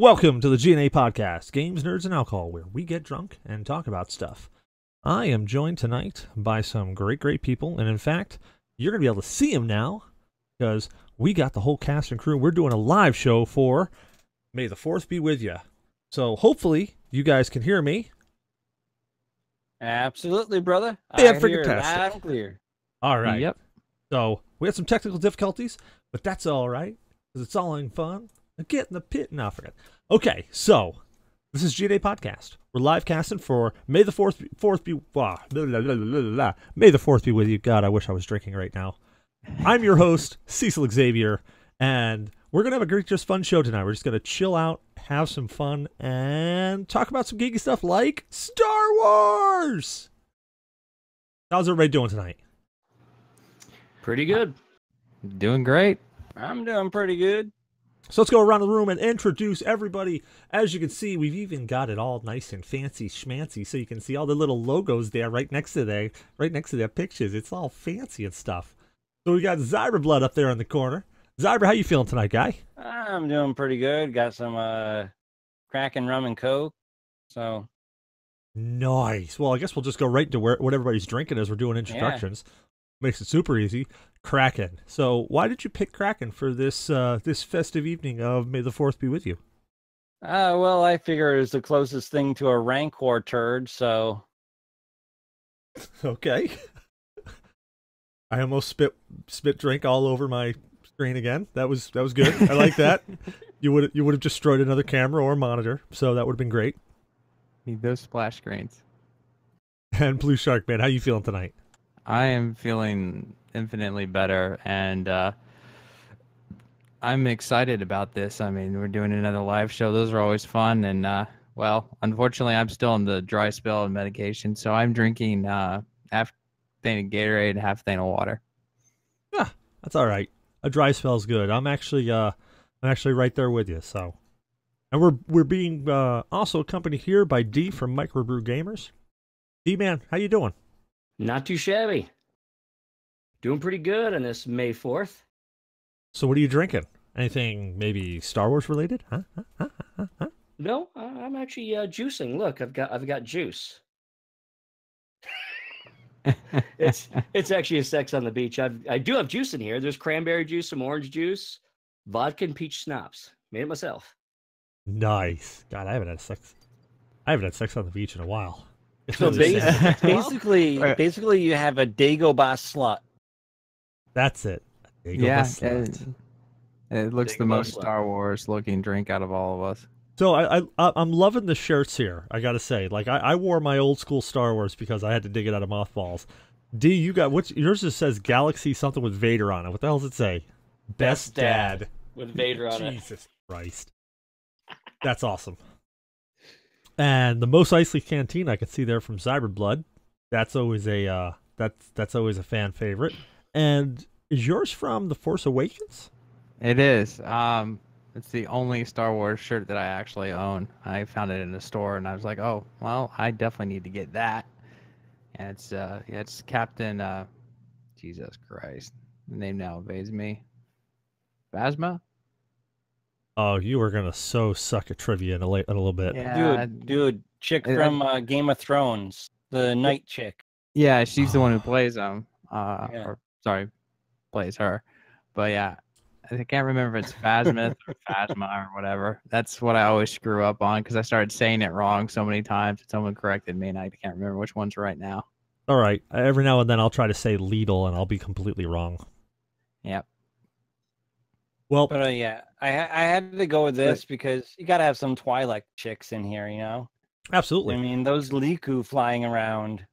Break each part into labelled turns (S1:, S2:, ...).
S1: Welcome to the GNA Podcast, Games, Nerds, and Alcohol, where we get drunk and talk about stuff. I am joined tonight by some great people, and in fact, you're going to be able to see them now, because we got the whole cast and crew. We're doing a live show for May the 4th be with you. So hopefully, you guys can hear me.
S2: Absolutely, brother.
S1: Yeah,
S2: I
S1: freaking
S2: hear
S1: fantastic.
S2: loud and clear.
S1: All right.
S3: Yep.
S1: So, we had some technical difficulties, but that's all right, because it's all in fun. Get in the pit. No, I forgot. Okay, so this is GNA Podcast. We're live casting for May the 4th be May the 4th be with you. God, I wish I was drinking right now. I'm your host, Cecil Xavier, and we're gonna have a great, just fun show tonight. We're just gonna chill out, have some fun, and talk about some geeky stuff like Star Wars. How's everybody doing tonight?
S2: Pretty good.
S3: Doing great.
S2: I'm doing pretty good.
S1: So let's go around the room and introduce everybody. As you can see, we've even got it all nice and fancy schmancy, so you can see all the little logos there right next to their pictures. It's all fancy and stuff. So we got Zyberblood up there in the corner. Zyber, how you feeling tonight, guy?
S2: I'm doing pretty good. Got some Kraken rum and Coke. So
S1: Nice. Well, I guess we'll just go right into what everybody's drinking as we're doing introductions. Makes it super easy. Kraken. So why did you pick Kraken for this this festive evening of May the 4th be with you?
S2: well, I figure it was the closest thing to a Rancor turd, so
S1: Okay. I almost spit drink all over my screen again. That was good. I like that. You would have destroyed another camera or monitor, so that would have been great.
S3: Need those splash screens.
S1: And Blue Shark Man, how you feeling tonight?
S3: I am feeling infinitely better, and I'm excited about this. I mean, we're doing another live show. Those are always fun, and well, unfortunately, I'm still in the dry spell and medication, so I'm drinking half thing of Gatorade and half thing of water.
S1: Yeah, that's all right. A dry spell's good. I'm actually right there with you. So, and we're being also accompanied here by D from Microbrew Gamers. D man, how you doing?
S4: Not too shabby. Doing pretty good on this May 4th.
S1: So what are you drinking? Anything maybe Star Wars related? Huh?
S4: No, I'm actually juicing. Look, I've got juice. It's actually a Sex on the Beach. I do have juice in here. There's cranberry juice, some orange juice, vodka, and peach schnapps. Made it myself.
S1: Nice. God, I haven't had sex on the beach in a while. It's
S2: so
S1: really sad.
S2: basically you have a Dagobah slut.
S1: That's it. There you go,
S3: Yeah,
S1: the slut.
S3: it looks
S4: Take
S3: the
S4: a
S3: most
S4: look.
S3: Star Wars looking drink out of all of us.
S1: So I'm loving the shirts here. I gotta say, like I wore my old school Star Wars because I had to dig it out of mothballs. D, you got what's yours? Just says Galaxy something with Vader on it. What the hell does it say? Best Dad
S4: With Vader on it.
S1: Jesus Christ, that's awesome. And the Mos Eisley Canteen I can see there from Cyberblood. That's always a that's always a fan favorite. And is yours from The Force Awakens?
S3: It is. It's the only Star Wars shirt that I actually own. I found it in a store, and I was like, oh, well, I definitely need to get that. And it's Captain, Jesus Christ, the name now evades me. Phasma?
S1: Oh, you are gonna so suck at trivia in a little bit.
S3: Yeah,
S2: Dude, chick from Game of Thrones, the night chick.
S3: yeah, she's the one who plays him.
S2: Yeah.
S3: Or sorry, plays her. But yeah, I can't remember if it's Phasmith or Phasma or whatever. That's what I always screw up on because I started saying it wrong so many times. And someone corrected me, and I can't remember which one's right now.
S1: All right. Every now and then I'll try to say Lidl, and I'll be completely wrong.
S3: Yep.
S1: Well,
S2: But yeah, I had to go with this because you got to have some Twilight chicks in here, you know?
S1: absolutely.
S2: I mean, those Liku flying around.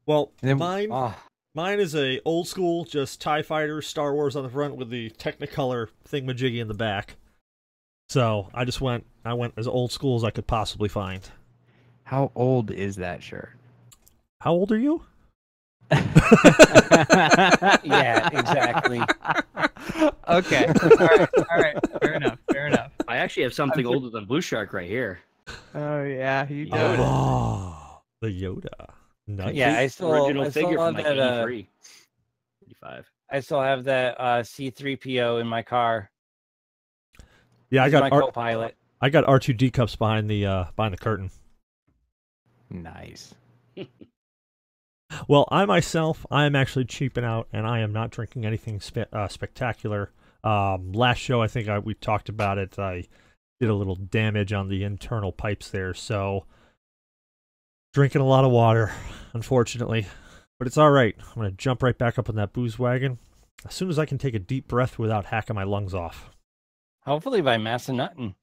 S1: Well,
S3: Then-
S2: Oh,
S1: mine is a old school, just TIE Fighter, Star Wars on the front with the Technicolor thingamajiggy in the back. So I went as old school as I could possibly find.
S3: How old is that shirt?
S1: How old are you?
S2: yeah, exactly.
S3: Okay. All right. Fair enough.
S4: I actually have something older than Blue Shark right here.
S3: Oh yeah, you do.
S4: Yoda.
S1: Oh, the Yoda. Nice.
S2: Yeah, I still
S4: Original
S2: I still
S4: figure from
S2: have
S4: like
S2: that,
S4: 83. 85.
S2: I still have that C3PO in my car.
S1: Yeah, I
S2: He's
S1: got
S2: my co-pilot.
S1: I got R2D cups behind the curtain.
S3: Nice.
S1: Well, I myself, I am actually cheaping out, and I am not drinking anything spectacular. Last show, I think we talked about it. I did a little damage on the internal pipes there, so drinking a lot of water, unfortunately. But it's all right. I'm going to jump right back up on that booze wagon as soon as I can take a deep breath without hacking my lungs off.
S2: Hopefully by Massanutten.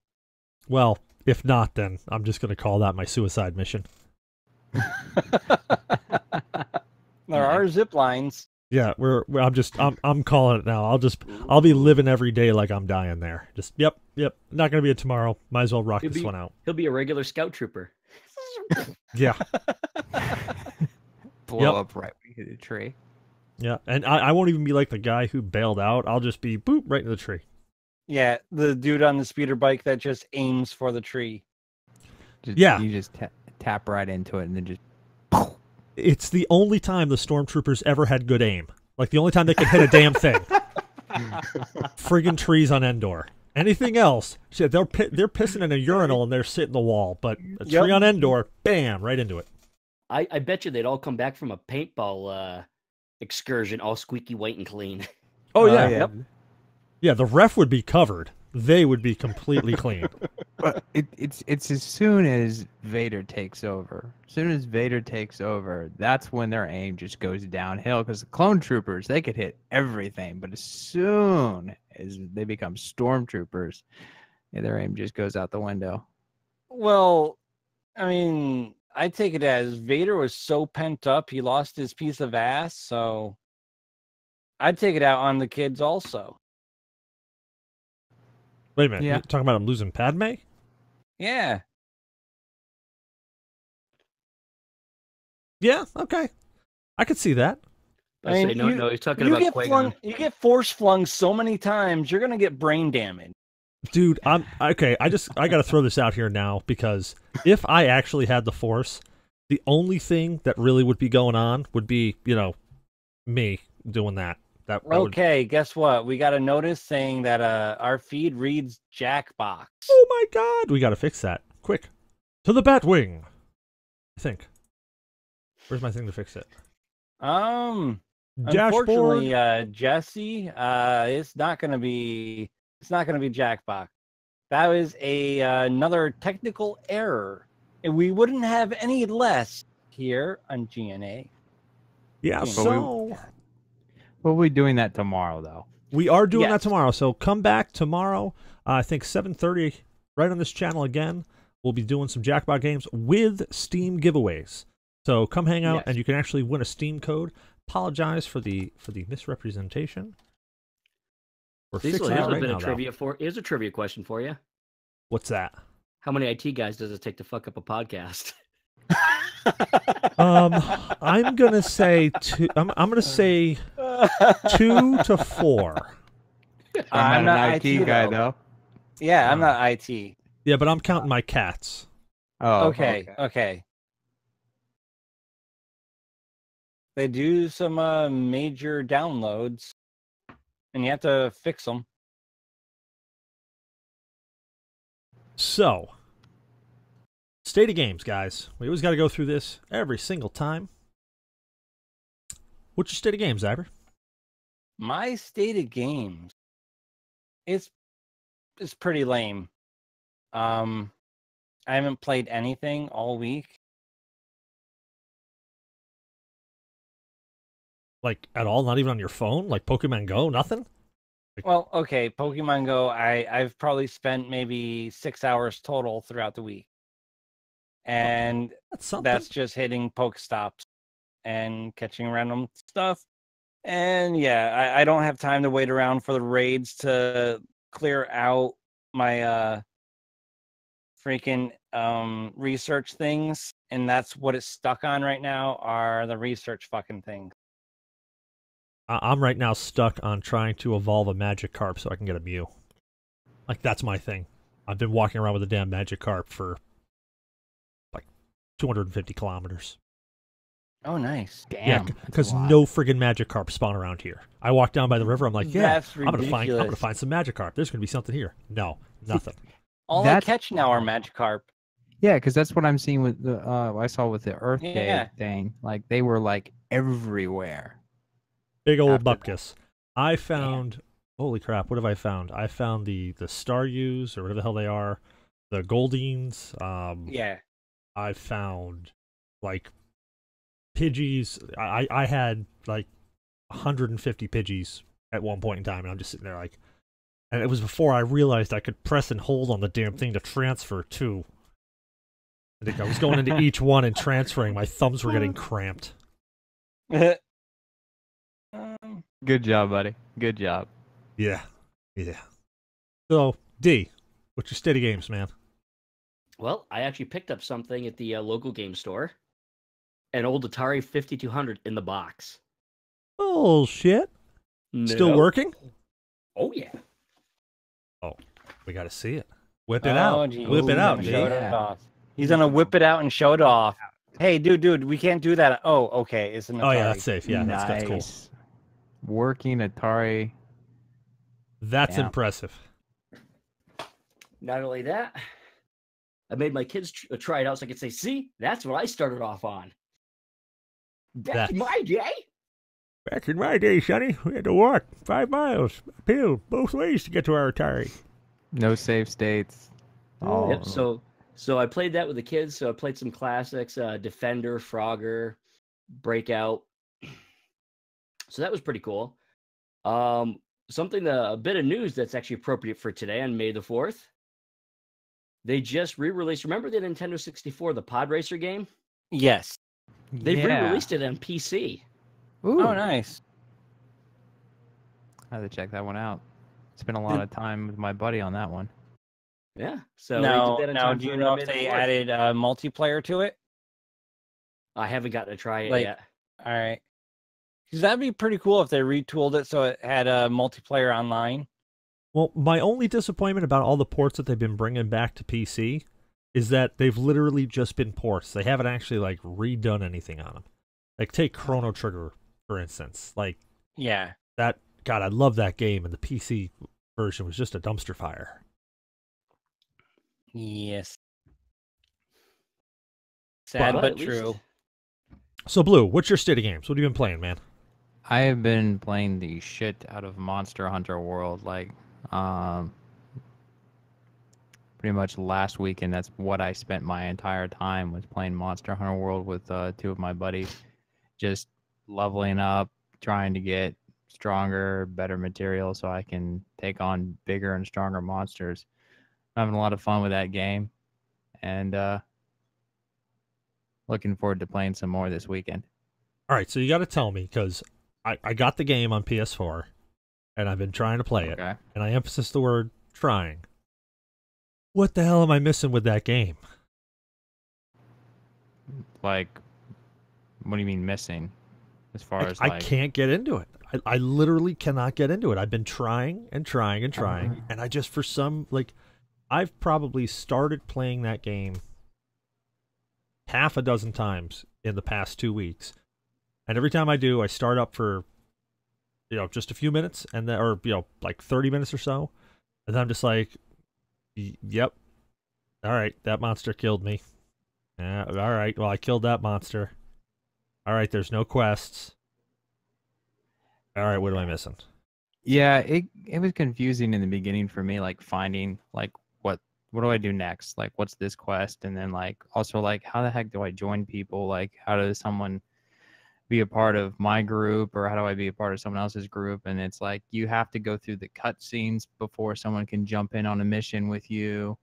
S1: Well, if not, then I'm just going to call that my suicide mission.
S2: There are zip lines.
S1: Yeah, I'm calling it now. I'll be living every day like I'm dying there. Just yep. Not gonna be a tomorrow. Might as well rock this one out.
S4: He'll be a regular scout trooper.
S1: Yeah.
S3: Blow up right when you hit a tree.
S1: Yeah, and I won't even be like the guy who bailed out. I'll just be boop right into the tree.
S2: Yeah, the dude on the speeder bike that just aims for the tree.
S3: You just tap right into it and then just.
S1: It's the only time the stormtroopers ever had good aim. Like the only time they could hit a damn thing. Friggin' trees on Endor. Anything else, shit, they're pissing in a urinal and they're sitting the wall. But a tree on Endor, bam, right into it.
S4: I bet you they'd all come back from a paintball excursion all squeaky white and clean.
S1: Oh yeah.
S2: Yep.
S1: Yeah, the ref would be covered. They would be completely clean.
S3: But it's as soon as Vader takes over. As soon as Vader takes over, that's when their aim just goes downhill. Because the clone troopers, they could hit everything, but as soon as they become stormtroopers, their aim just goes out the window.
S2: Well, I mean, I take it as Vader was so pent up, he lost his piece of ass. So I'd take it out on the kids also.
S1: Wait a minute.
S3: Yeah.
S1: You're talking about him losing Padme?
S2: Yeah.
S1: Yeah, okay. I could see that.
S4: I mean, no, he's talking
S2: you
S4: about
S2: get
S4: Qui-Gon.
S2: you get force flung so many times, you're gonna get brain damage.
S1: Dude, I gotta throw this out here now because if I actually had the Force, the only thing that really would be going on would be, me doing that.
S2: Okay, guess what? We got a notice saying that our feed reads Jackbox.
S1: Oh my god! We gotta fix that. Quick. To the Batwing! I think. Where's my thing to fix it?
S2: Unfortunately, Jesse, it's not gonna be Jackbox. That was another technical error. And we wouldn't have any less here on GNA.
S1: Yeah,
S2: But
S1: so
S3: We'll be doing that tomorrow, though.
S1: we are doing that
S2: Yes.
S1: tomorrow. So come back tomorrow. I think 7:30 right on this channel again. We'll be doing some Jackpot games with Steam giveaways. So come hang out,
S4: Yes.
S1: and you can actually win a Steam code. Apologize for the misrepresentation. We're
S4: Cecil,
S1: fixing it
S4: here's a
S1: right
S4: bit
S1: now,
S4: of
S1: though.
S4: trivia here's a trivia question for you.
S1: What's that?
S4: How many IT guys does it take to fuck up a podcast?
S1: I'm gonna say two. I'm gonna say 2 to 4.
S3: I'm not an
S2: IT
S3: IT guy,
S2: though.
S3: though.
S2: Yeah, I'm not IT.
S1: Yeah, but I'm counting my cats.
S3: Oh,
S2: Okay. They do some major downloads, and you have to fix them.
S1: So, state of games, guys. We always got to go through this every single time. What's your state of games, Ivor?
S2: My state of games, it's pretty lame. I haven't played anything all week.
S1: Like, at all? Not even on your phone? Like Pokemon Go? Nothing?
S2: Well, okay, Pokemon Go, I've probably spent maybe 6 hours total throughout the week. And
S1: That's something.
S2: that's just hitting Pokestops and catching random stuff. And yeah, I don't have time to wait around for the raids to clear out my freaking research things. And that's what it's stuck on right now, are the research fucking things.
S1: I'm right now stuck on trying to evolve a Magikarp so I can get a Mew. Like, that's my thing. I've been walking around with a damn Magikarp for like 250 kilometers.
S2: Oh, nice.
S1: Yeah,
S3: Damn.
S1: because no friggin' Magikarp spawn around here. I walk down by the river, I'm like, yeah,
S2: That's
S1: I'm gonna
S2: ridiculous.
S1: find some Magikarp. There's gonna be something here. No, nothing.
S2: All I catch now are Magikarp.
S3: Yeah, because that's what I'm seeing with the I saw with the Earth Day
S2: Yeah.
S3: thing. Like they were like everywhere.
S1: Big old
S3: After that.
S1: bupkis. I found. Holy crap! What have I found? I found the Staryus or whatever the hell they are, the Goldines.
S2: Yeah.
S1: I found like Pidgeys. I had like 150 Pidgeys at one point in time, and I'm just sitting there like, and it was before I realized I could press and hold on the damn thing to transfer too. I think I was going into each one and transferring. My thumbs were getting cramped.
S3: Good job, buddy. Good job.
S1: Yeah. So D, what's your steady games, man?
S4: Well, I actually picked up something at the local game store. An old Atari 5200 in the box.
S1: Oh shit! Still working?
S4: Oh yeah.
S1: Oh, we got to see it. Whip it out.
S2: Geez.
S1: Whip it out,
S2: He's
S1: D.
S2: gonna show it off. He's gonna whip it out and show it off. Hey, dude, we can't do that. Oh, okay. It's an Atari.
S1: Oh yeah, that's safe. Yeah, that's cool.
S3: Working Atari.
S1: That's
S3: Yeah.
S1: impressive.
S4: Not only that, I made my kids try it out so I could say, see, that's what I started off on. Back in my day.
S1: Back in my day, Sonny, we had to walk 5 miles uphill both ways to get to our Atari.
S3: No save states. Oh,
S4: Yep. So I played that with the kids. So I played some classics, Defender, Frogger, Breakout. So that was pretty cool. A bit of news that's actually appropriate for today on May the 4th. They just re-released. Remember the Nintendo 64, the Pod Racer game?
S2: Yes.
S4: They've re-released it on PC.
S3: Ooh.
S2: Oh, nice.
S3: I have to check that one out. Spent a lot of time with my buddy on that one.
S4: Yeah. So
S2: Now,
S4: they did that in
S2: now,
S4: time
S2: do you
S4: for
S2: know
S4: May
S2: if
S4: the
S2: they
S4: 4th.
S2: added multiplayer to it?
S4: I haven't gotten to try it
S2: Like-
S4: yet.
S2: All right. Because that'd be pretty cool if they retooled it so it had a multiplayer online.
S1: Well, my only disappointment about all the ports that they've been bringing back to PC is that they've literally just been ports. They haven't actually like redone anything on them. Like take Chrono Trigger for instance. Like
S2: Yeah.
S1: that. God, I love that game, and the PC version was just a dumpster fire.
S2: Yes. Sad
S4: But
S2: but
S4: at least-
S2: true.
S1: So, Blue, what's your steady games? What have you been playing, man?
S3: I have been playing the shit out of Monster Hunter World, pretty much last weekend. That's what I spent my entire time was playing Monster Hunter World with 2 of my buddies, just leveling up, trying to get stronger, better material so I can take on bigger and stronger monsters. I'm having a lot of fun with that game, and looking forward to playing some more this weekend.
S1: All right, so you got to tell me, because I got the game on PS4, and I've been trying to play it,
S3: Okay.
S1: and I emphasize the word trying. What the hell am I missing with that game?
S3: Like, what do you mean missing? As far as
S1: I can't get into it. I literally cannot get into it. I've been trying and trying and trying, and I just, for some, like, I've probably started playing that game half a dozen times in the past 2 weeks. And every time I do, I start up for, just a few minutes, and then, or, like 30 minutes or so. And then I'm just like, yep. All right, that monster killed me. Yeah, all right, well, I killed that monster. All right, there's no quests. All right, what am I missing?
S3: Yeah, it was confusing in the beginning for me, like finding like what do I do next? Like what's this quest? And then like also like how the heck do I join people? Like how does someone be a part of my group, or how do I be a part of someone else's group? And it's like you have to go through the cutscenes before someone can jump in on a mission with you.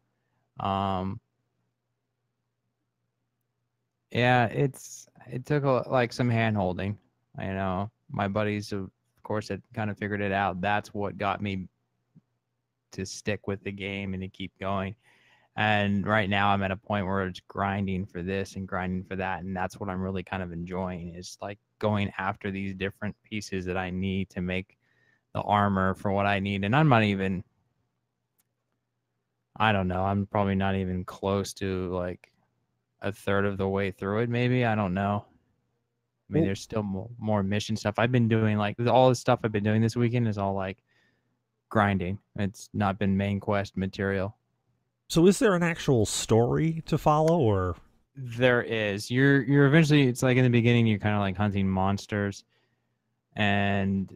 S3: Yeah, it took like some hand holding. My buddies of course had kind of figured it out. That's what got me to stick with the game and to keep going. And right now I'm at a point where it's grinding for this and grinding for that, and that's what I'm really kind of enjoying, is like going after these different pieces that I need to make the armor for what I need. And I'm not even, I don't know, I'm probably not even close to like a third of the way through it, maybe. I don't know. I mean, there's still more mission stuff. I've been doing like all the stuff I've been doing this weekend is all like grinding. It's not been main quest material.
S1: So is there an actual story to follow, or
S3: There is. You're eventually. It's like in the beginning, you're kind of like hunting monsters, and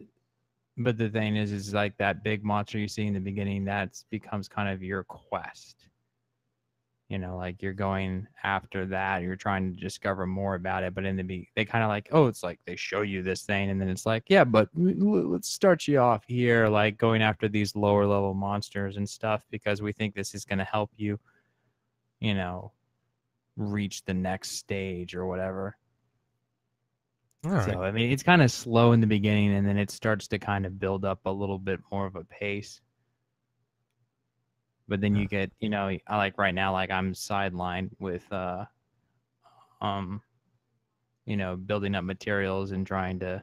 S3: but the thing is like that big monster you see in the beginning, that becomes kind of your quest. You know, like you're going after that, you're trying to discover more about it. But in they kind of like, oh, it's like they show you this thing, and then it's like, yeah, but let's start you off here, like going after these lower level monsters and stuff, because we think this is going to help you, you know, reach the next stage or whatever.
S1: all right?
S3: So, I mean, it's kind of slow in the beginning, and then it starts to kind of build up a little bit more of a pace. But then you get, you know, I like right now, like I'm sidelined with, you know, building up materials and trying to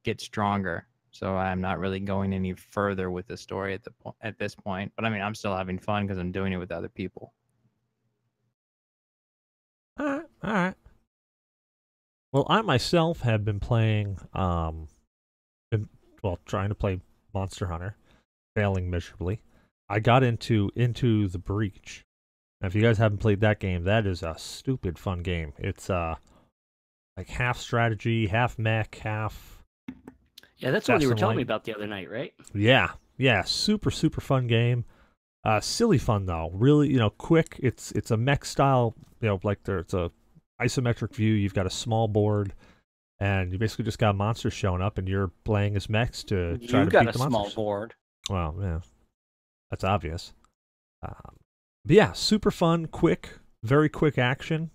S3: get stronger. So I'm not really going any further with the story at this point. But I mean, I'm still having fun because I'm doing it with other people.
S1: All right, all right. Well, I myself have been playing, trying to play Monster Hunter, failing miserably. I got into the Breach. Now, if you guys haven't played that game, that is a stupid fun game. It's like half strategy, half mech, half.
S4: Yeah, that's what you were
S1: Fast and
S4: telling me
S1: Light.
S4: about the other night, right?
S1: Yeah, super fun game. Silly fun though. Really, quick. It's a mech style. Like it's a isometric view. You've got a small board, and you basically just got monsters showing up, and you're playing as mechs to try
S2: You
S1: to
S2: got
S1: beat
S2: a
S1: the
S2: small
S1: monsters.
S2: board.
S1: Well, yeah, that's obvious. But yeah, super fun, quick, very quick action.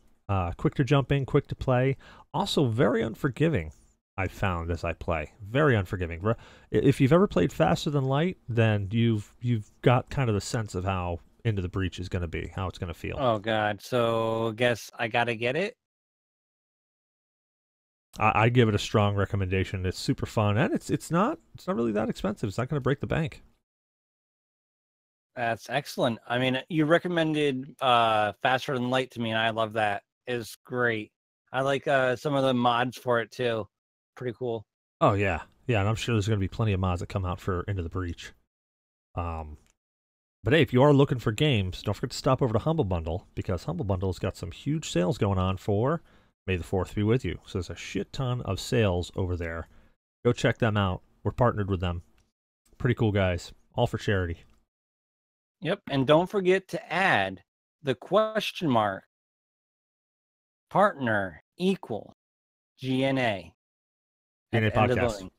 S1: Quick to jump in, quick to play. Also very unforgiving. I've found as I play, very unforgiving. If you've ever played Faster Than Light, then you've got kind of the sense of how Into the Breach is going to be, how it's going to feel.
S2: Oh God! So guess I gotta get it.
S1: I give it a strong recommendation. It's super fun, and it's not really that expensive. It's not going to break the bank.
S2: That's excellent. I mean, you recommended Faster Than Light to me, and I love that. It's great. I like some of the mods for it too. Pretty cool.
S1: Oh yeah, and I'm sure there's going to be plenty of mods that come out for Into the Breach. But hey, if you are looking for games, don't forget to stop over to Humble Bundle, because Humble Bundle's got some huge sales going on for May the 4th be with you. So there's a shit ton of sales over there. Go check them out. We're partnered with them. Pretty cool guys. All for charity.
S2: Yep, and don't forget to add the question mark partner equal GNA at
S1: GNA
S2: the end of the
S1: Podcast.
S2: link.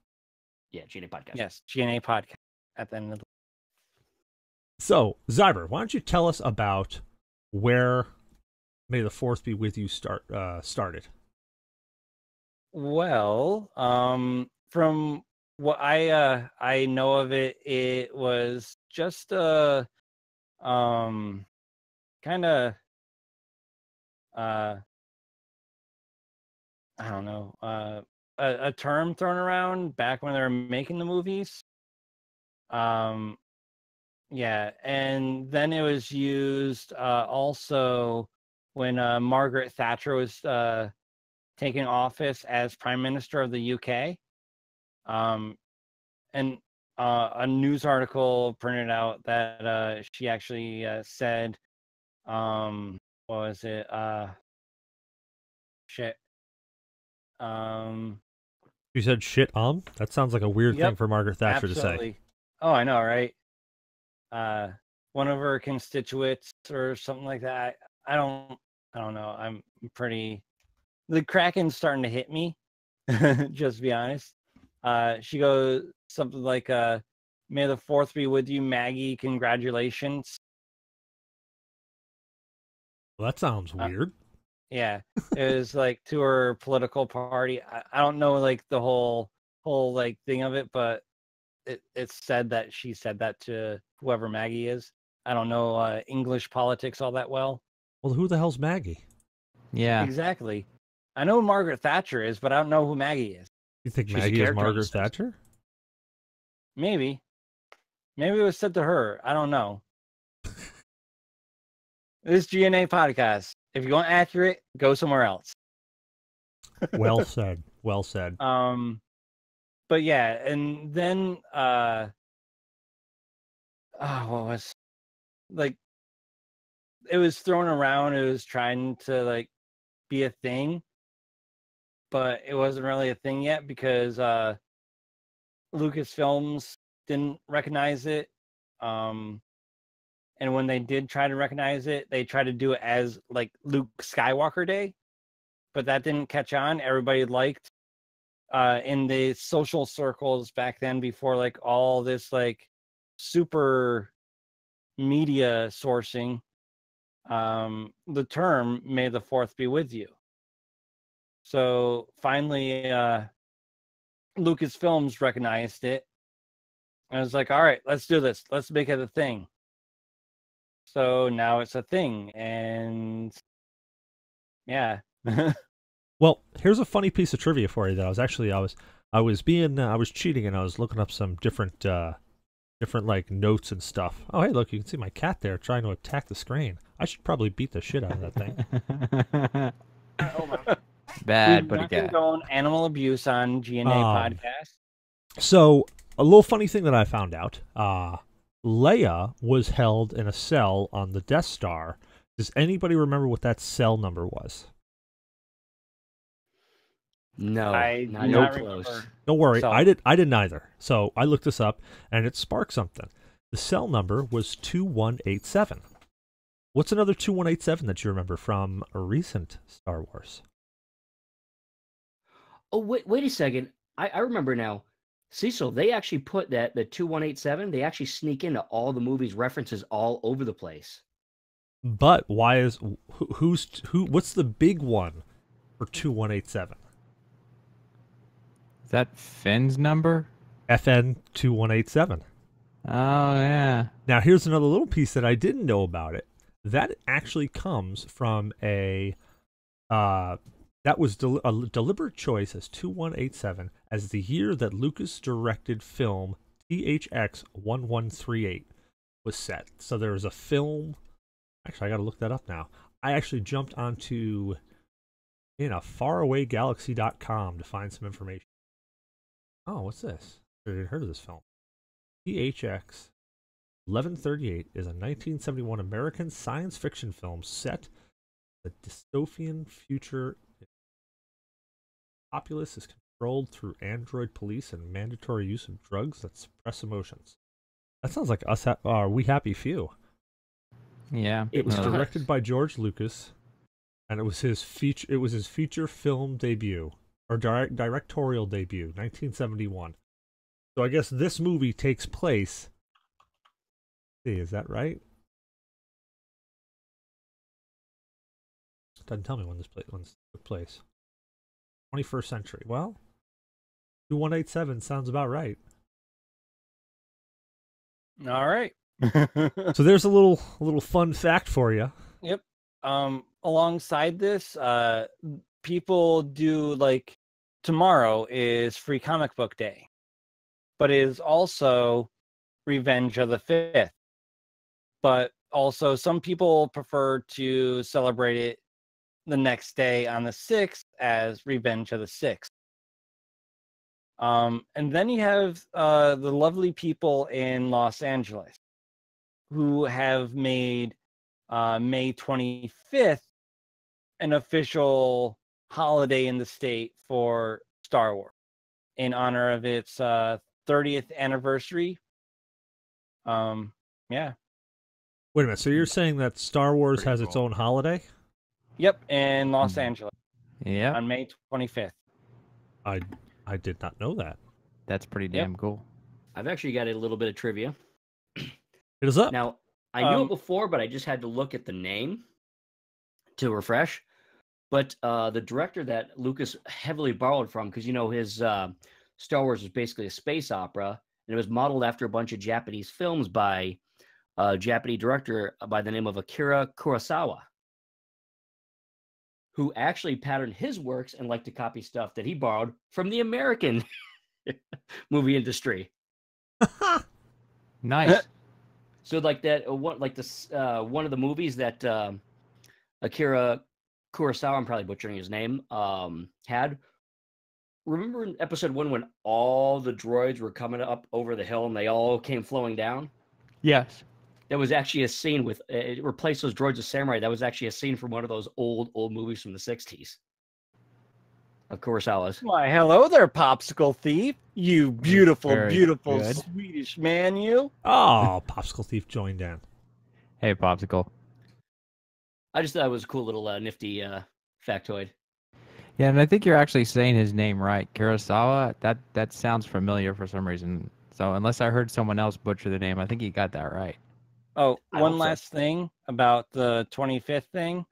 S4: Yeah, GNA Podcast.
S2: Yes, GNA podcast at the end of the.
S1: So, Zyber, why don't you tell us about where May the 4th be with you started?
S2: Well, from what I know of it, it was just a kind of I don't know a term thrown around back when they were making the movies. Yeah, and then it was used also when Margaret Thatcher was taking office as Prime Minister of the UK. And a news article printed out that she actually said, what was it? Shit.
S1: You said shit, That sounds like a weird
S2: Yep,
S1: thing for Margaret Thatcher to say.
S2: absolutely. Oh, I know, right? One of her constituents or something like that. I don't know. I'm pretty. The Kraken's starting to hit me. Just to be honest. She goes something like, "May the 4th be with you, Maggie. Congratulations."
S1: Well, that sounds weird.
S2: Yeah, it was like to her political party. I don't know like the whole like thing of it, but it's said that she said that to whoever Maggie is. I don't know English politics all that well.
S1: Well, who the hell's Maggie?
S3: Yeah.
S2: Exactly. I know who Margaret Thatcher is, but I don't know who Maggie is.
S1: You think
S4: She's a
S1: Maggie is
S4: character on The
S1: Margaret
S4: Simpsons.
S1: Thatcher?
S2: Maybe it was said to her. I don't know. This GNA podcast. If you want accurate, go somewhere else.
S1: Well said. Well said.
S2: But yeah, and then what was like it was thrown around. It was trying to like be a thing, but it wasn't really a thing yet because Lucasfilms didn't recognize it. And when they did try to recognize it, they tried to do it as like Luke Skywalker Day, but that didn't catch on. Everybody liked in the social circles back then, before like all this like super media sourcing, the term "May the Fourth be with you." So finally, Lucasfilms recognized it. I was like, all right, let's do this. Let's make it a thing. So now it's a thing, and yeah.
S1: Well, here's a funny piece of trivia for you that I was cheating and I was looking up some different like notes and stuff. Oh, hey, look, you can see my cat there trying to attack the screen. I should probably beat the shit out of that thing.
S2: Hold on.
S3: Bad
S2: We've
S3: buddy
S2: not been
S3: cat.
S2: going animal abuse on GNA podcast.
S1: So, a little funny thing that I found out. Leia was held in a cell on the Death Star. Does anybody remember what that cell number was?
S4: No,
S2: I
S4: not
S2: do
S4: even
S2: not
S4: close.
S2: remember.
S1: Don't worry,
S2: So-
S1: I didn't either. So I looked this up, and it sparked something. The cell number was 2187. What's another 2187 that you remember from a recent Star Wars?
S4: Oh, wait a second. I remember now. Cecil, they actually put that the 2187. They actually sneak into all the movies references all over the place.
S1: But why is who? What's the big one for 2187?
S3: Is that Finn's number?
S1: FN 2187.
S3: Oh yeah.
S1: Now here's another little piece that I didn't know about it. That actually comes from a that was a deliberate choice as 2187 as the year that Lucas directed film THX 1138 was set. So there was a film. Actually, I got to look that up now. I actually jumped onto farawaygalaxy.com to find some information. Oh, what's this? I never heard of this film. THX 1138 is a 1971 American science fiction film set in a dystopian future. Populace is controlled through android police and mandatory use of drugs that suppress emotions. That sounds like us. We Happy Few.
S3: Yeah.
S1: It was
S4: does.
S1: directed by George Lucas, and it was his feature. It was his feature film debut or directorial debut, 1971. So I guess this movie takes place. See, is that right? Doesn't tell me when this took place. 21st century. Well, 2187 sounds about right.
S2: All right.
S1: So there's a little fun fact for you.
S2: Yep. Alongside this, people do like tomorrow is Free Comic Book Day, but it is also Revenge of the 5th. But also, some people prefer to celebrate it the next day on the 6th as Revenge of the 6th. And then you have the lovely people in Los Angeles who have made May 25th an official holiday in the state for Star Wars in honor of its 30th anniversary. Yeah.
S1: Wait a minute. So you're saying that Star Wars
S3: Pretty
S1: has its
S3: cool.
S1: own holiday?
S2: Yep, in Los Angeles
S3: Yeah.
S2: on May 25th.
S1: I did not know that.
S3: That's pretty damn cool.
S4: I've actually got a little bit of trivia.
S1: It is up.
S4: Now, I knew it
S2: Um,
S4: before, but I just had to look at the name to refresh. But the director that Lucas heavily borrowed from, because his Star Wars was basically a space opera, and it was modeled after a bunch of Japanese films by a Japanese director by the name of Akira Kurosawa, who actually patterned his works and liked to copy stuff that he borrowed from the American movie industry.
S3: Nice.
S4: So like that, one of the movies that Akira Kurosawa, I'm probably butchering his name, had. Remember in episode 1 when all the droids were coming up over the hill and they all came flowing down?
S3: Yes.
S4: That was actually a scene with it replaced those droids with samurai. That was actually a scene from one of those old movies from the 60s. Of Kurosawa's.
S2: Why, hello there, popsicle thief. You beautiful,
S3: Very
S2: beautiful
S3: good.
S2: Swedish man, you.
S1: Oh, Popsicle Thief joined in.
S3: Hey, Popsicle.
S4: I just thought it was a cool little nifty factoid.
S3: Yeah, and I think you're actually saying his name right. Kurosawa, that sounds familiar for some reason. So unless I heard someone else butcher the name, I think you got that right.
S2: Oh,
S4: I
S2: one
S4: hope so.
S2: last thing about the 25th thing.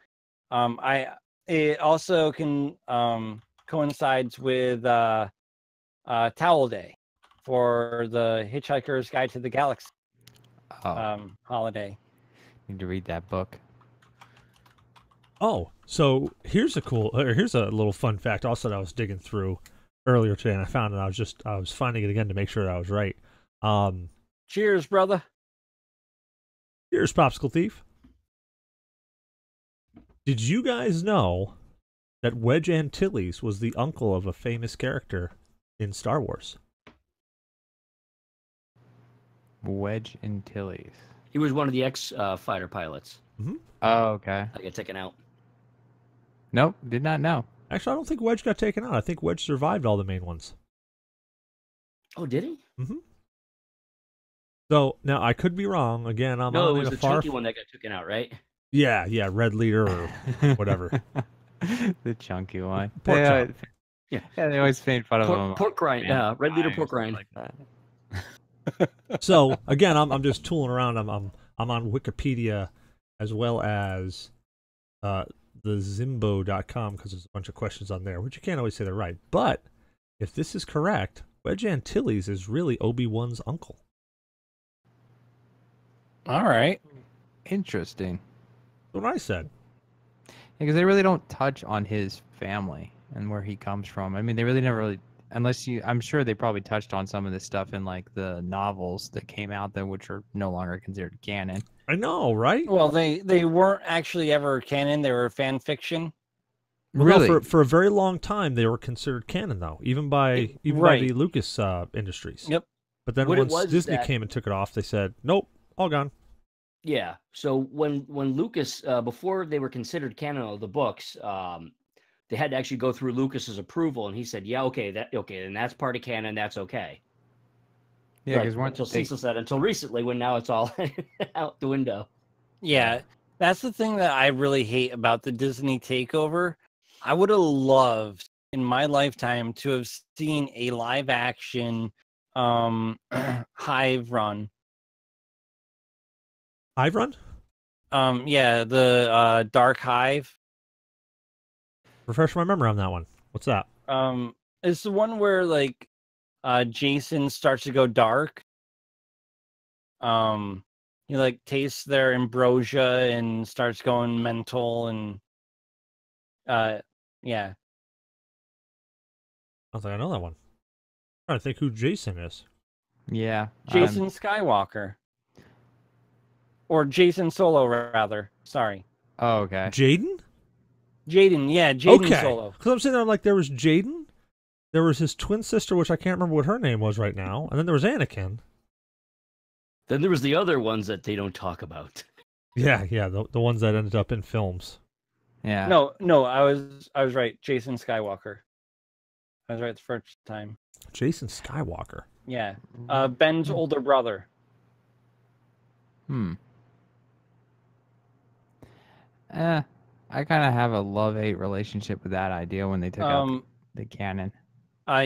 S2: It also can coincides with Towel Day for the Hitchhiker's Guide to the Galaxy holiday.
S3: Need to read that book.
S1: Oh, so here's a little fun fact also that I was digging through earlier today, and I found it. I was finding it again to make sure that I was right.
S2: Cheers, brother.
S1: Here's Popsicle Thief. Did you guys know that Wedge Antilles was the uncle of a famous character in Star Wars?
S3: Wedge Antilles.
S4: He was one of the fighter pilots.
S3: Oh, okay.
S4: I got taken out.
S3: Nope, did not know.
S1: Actually, I don't think Wedge got taken out. I think Wedge survived all the main ones.
S4: Oh, did he?
S1: Mm-hmm. So now I could be wrong. Again, I'm
S4: No, it
S1: only
S4: was
S1: a
S4: the
S1: far.
S4: chunky one that got taken out, right?
S1: Yeah, Red Leader or whatever.
S3: The chunky one.
S1: Pork
S3: they,
S1: chop.
S3: always,
S4: Yeah.
S3: yeah, they always made fun of him.
S4: Pork rind.
S3: Man,
S4: Red leader
S3: or
S4: pork
S3: something
S4: rind.
S3: like that.
S1: So again, I'm just tooling around. I'm on Wikipedia as well as the Zimbo.com because there's a bunch of questions on there, which you can't always say they're right. But if this is correct, Wedge Antilles is really Obi-Wan's uncle.
S2: All right.
S3: Interesting.
S1: That's what I said.
S3: Because they really don't touch on his family and where he comes from. I mean, they really never really, unless you, I'm sure they probably touched on some of this stuff in like the novels that came out that which are no longer considered canon.
S1: I know, right?
S2: Well, they weren't actually ever canon. They were fan fiction.
S1: Well,
S3: Really?
S1: no, for a very long time, they were considered canon, though, even by
S2: Right.
S1: the Lucas Industries.
S2: Yep.
S1: But then
S4: What it
S1: once
S4: was is
S1: Disney
S4: that-
S1: came and took it off, they said, nope, all gone.
S4: Yeah. So when Lucas, before they were considered canon of the books, they had to actually go through Lucas's approval, and he said, "Yeah, okay, and that's part of canon. That's okay."
S3: Yeah,
S4: But
S3: because
S4: until Cecil said until recently, when now it's all out the window.
S2: Yeah, that's the thing that I really hate about the Disney takeover. I would have loved in my lifetime to have seen a live action Hive run.
S1: Hive Run?
S2: Yeah, the Dark Hive.
S1: Refresh my memory on that one. What's that?
S2: It's the one where like Jason starts to go dark. He like tastes their ambrosia and starts going mental and yeah.
S1: I don't think I know that one. I'm trying to think who Jason is.
S3: yeah,
S2: Jason Skywalker. Or Jason Solo, rather. Sorry.
S3: oh, okay.
S1: Jaden?
S2: Jaden, yeah, Jaden
S1: Okay.
S2: Solo.
S1: Because I'm sitting there, I'm like, there was Jaden, there was his twin sister, which I can't remember what her name was right now, and then there was Anakin.
S4: Then there was the other ones that they don't talk about.
S1: Yeah, the ones that ended up in films.
S3: Yeah.
S2: No, I was right. Jason Skywalker. I was right the first time.
S1: Jason Skywalker.
S2: Yeah. Ben's older brother.
S3: I kind of have a love-hate relationship with that idea when they took out the canon.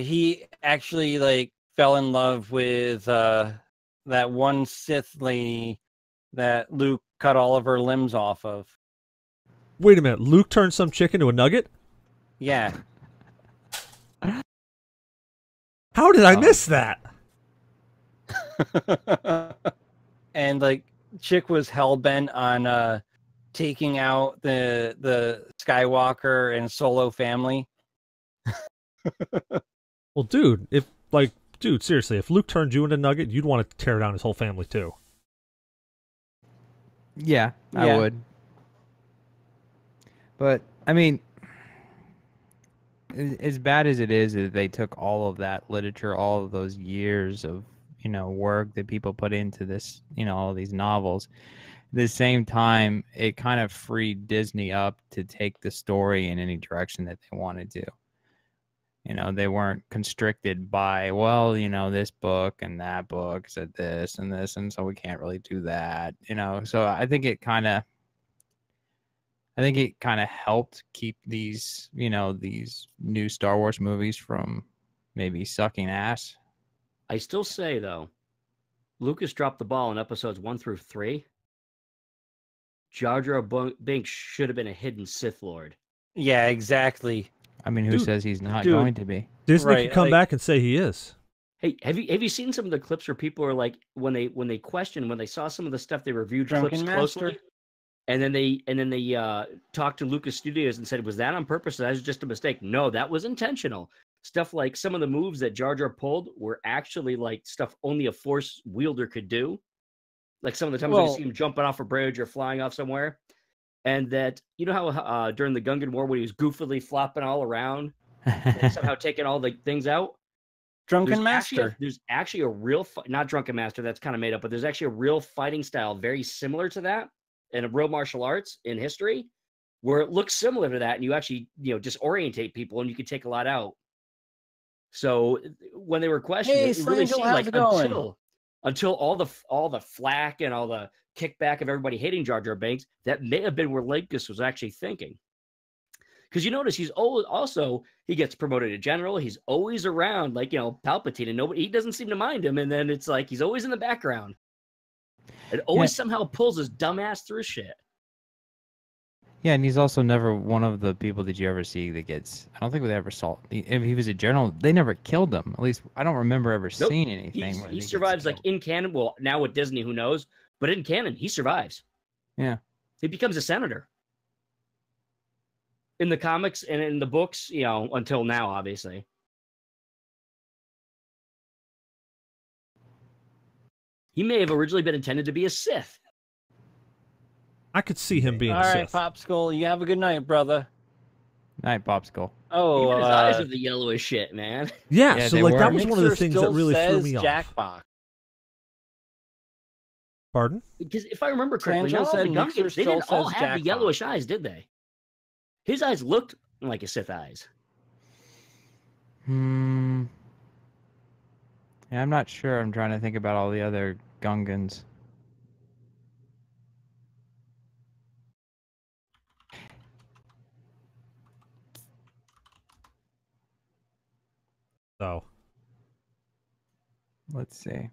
S2: He actually like fell in love with that one Sith lady that Luke cut all of her limbs off of.
S1: Wait a minute, Luke turned some chick into a nugget?
S2: Yeah.
S1: How did I miss that?
S2: And like chick was hell-bent on taking out the Skywalker and Solo family.
S1: Well, dude, seriously, if Luke turned you into Nugget, you'd want to tear down his whole family too.
S3: Yeah, I
S2: Yeah.
S3: would. But I mean, as bad as it is that they took all of that literature, all of those years of work that people put into this, all these novels. At the same time, it kind of freed Disney up to take the story in any direction that they wanted to. They weren't constricted by, well, this book and that book said this, and so we can't really do that. So I think it kind of helped keep these, these new Star Wars movies from maybe sucking ass.
S4: I still say though, Lucas dropped the ball in episodes 1 through 3. Jar Jar Binks should have been a hidden Sith Lord.
S2: Yeah, exactly.
S3: I mean, who
S1: Dude,
S3: says he's not going to be?
S1: Disney
S2: Right,
S1: can come
S2: like-
S1: back and say he is.
S4: Hey, have you seen some of the clips where people are like, when they saw some of the stuff, they reviewed
S2: Drunken
S4: clips
S2: Master?
S4: closely, and then they talked to Lucas Studios and said, was that on purpose? That was just a mistake. No, that was intentional. Stuff like some of the moves that Jar Jar pulled were actually like stuff only a Force wielder could do. Like some of the times when you see him jumping off a bridge or flying off somewhere. And that, how during the Gungan War when he was goofily flopping all around and somehow taking all the things out?
S2: Drunken Master.
S4: There's actually a real, not Drunken Master, that's kind of made up, but there's actually a real fighting style very similar to that and a real martial arts in history where it looks similar to that. And you actually, disorientate people and you can take a lot out. So when they were questioned,
S2: Hey,
S4: it really
S2: Slangel,
S4: seemed
S2: how's
S4: like
S2: it going?
S4: until all the flack and all the kickback of everybody hating Jar Jar Binks, that may have been where Lucas was actually thinking. Because you notice he's also he gets promoted to general. He's always around, like Palpatine, and he doesn't seem to mind him. And then it's like he's always in the background. It always somehow pulls his dumbass through shit.
S3: Yeah, and he's also never one of the people that you ever see that gets. I don't think they ever saw. If he was a general, they never killed him. At least I don't remember ever
S4: Nope.
S3: seeing anything.
S4: He survives like in canon. Well, now with Disney, who knows? But in canon, he survives.
S3: Yeah.
S4: He becomes a senator. In the comics and in the books, until now, obviously. He may have originally been intended to be a Sith.
S1: I could see him being
S2: All
S1: a
S2: right,
S1: Sith.
S2: Popsicle. You have a good night, brother.
S3: Night, Popsicle.
S2: Oh,
S4: Even his eyes are the yellowish shit, man.
S1: Yeah,
S3: Yeah,
S1: so
S3: they
S1: like
S3: were.
S1: that was one of the
S2: Mixer
S1: things that
S2: still
S1: really threw
S2: says
S1: me off.
S2: Jackbox.
S1: Pardon?
S4: Because if I remember correctly,
S2: Trancho
S4: not all
S2: said
S4: the
S2: Mixer
S4: Gungans, they
S2: still
S4: didn't all
S2: says
S4: have the
S2: Jackbox.
S4: yellowish eyes, did they? His eyes looked like his Sith eyes.
S3: Yeah, I'm not sure. I'm trying to think about all the other Gungans.
S1: So
S3: Let's see.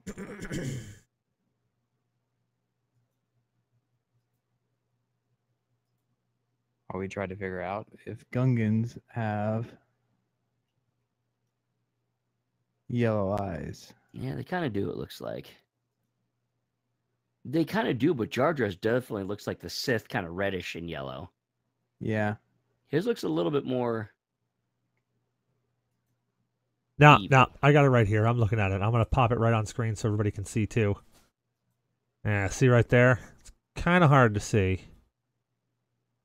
S3: We tried to figure out if Gungans have yellow eyes.
S4: Yeah, they kind of do, it looks like. They kind of do, but Jar Jar's definitely looks like the Sith, kind of reddish and yellow.
S3: Yeah.
S4: His looks a little bit more...
S1: now
S4: evil.
S1: I got it right here. I'm looking at it. I'm gonna pop it right on screen so everybody can see too. Yeah, see right there? It's kind of hard to see.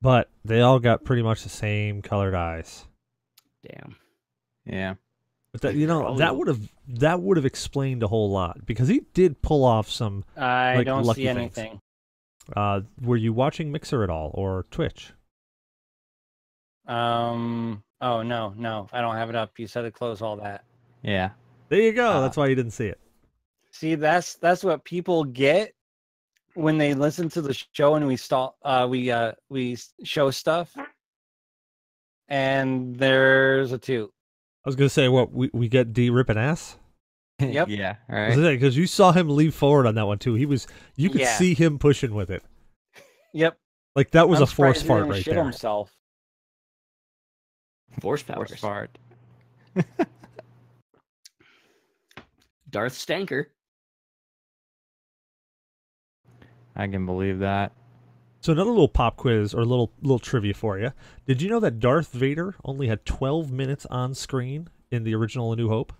S1: But they all got pretty much the same colored eyes.
S4: Damn.
S3: Yeah.
S1: But that would have explained a whole lot because he did pull off some.
S2: I
S1: like,
S2: don't
S1: lucky
S2: see
S1: things.
S2: anything.
S1: Were you watching Mixer at all or Twitch?
S2: Oh no, I don't have it up. You said to close all that.
S3: Yeah.
S1: There you go. That's why you didn't see it.
S2: See, that's what people get when they listen to the show and we show stuff. And there's a toot.
S1: I was gonna say what we get D ripping ass.
S2: Yep.
S3: Yeah. All right.
S1: Because you saw him leave forward on that one too. You could
S2: Yeah.
S1: see him pushing with it.
S2: Yep.
S1: Like that was
S2: I'm
S1: a force
S2: surprised he
S1: fart
S2: didn't
S1: right
S2: shit
S1: there.
S2: himself.
S4: Force powers.
S3: Force fart.
S4: Darth Stanker.
S3: I can believe that.
S1: So another little pop quiz or little trivia for you. Did you know that Darth Vader only had 12 minutes on screen in the original A New Hope?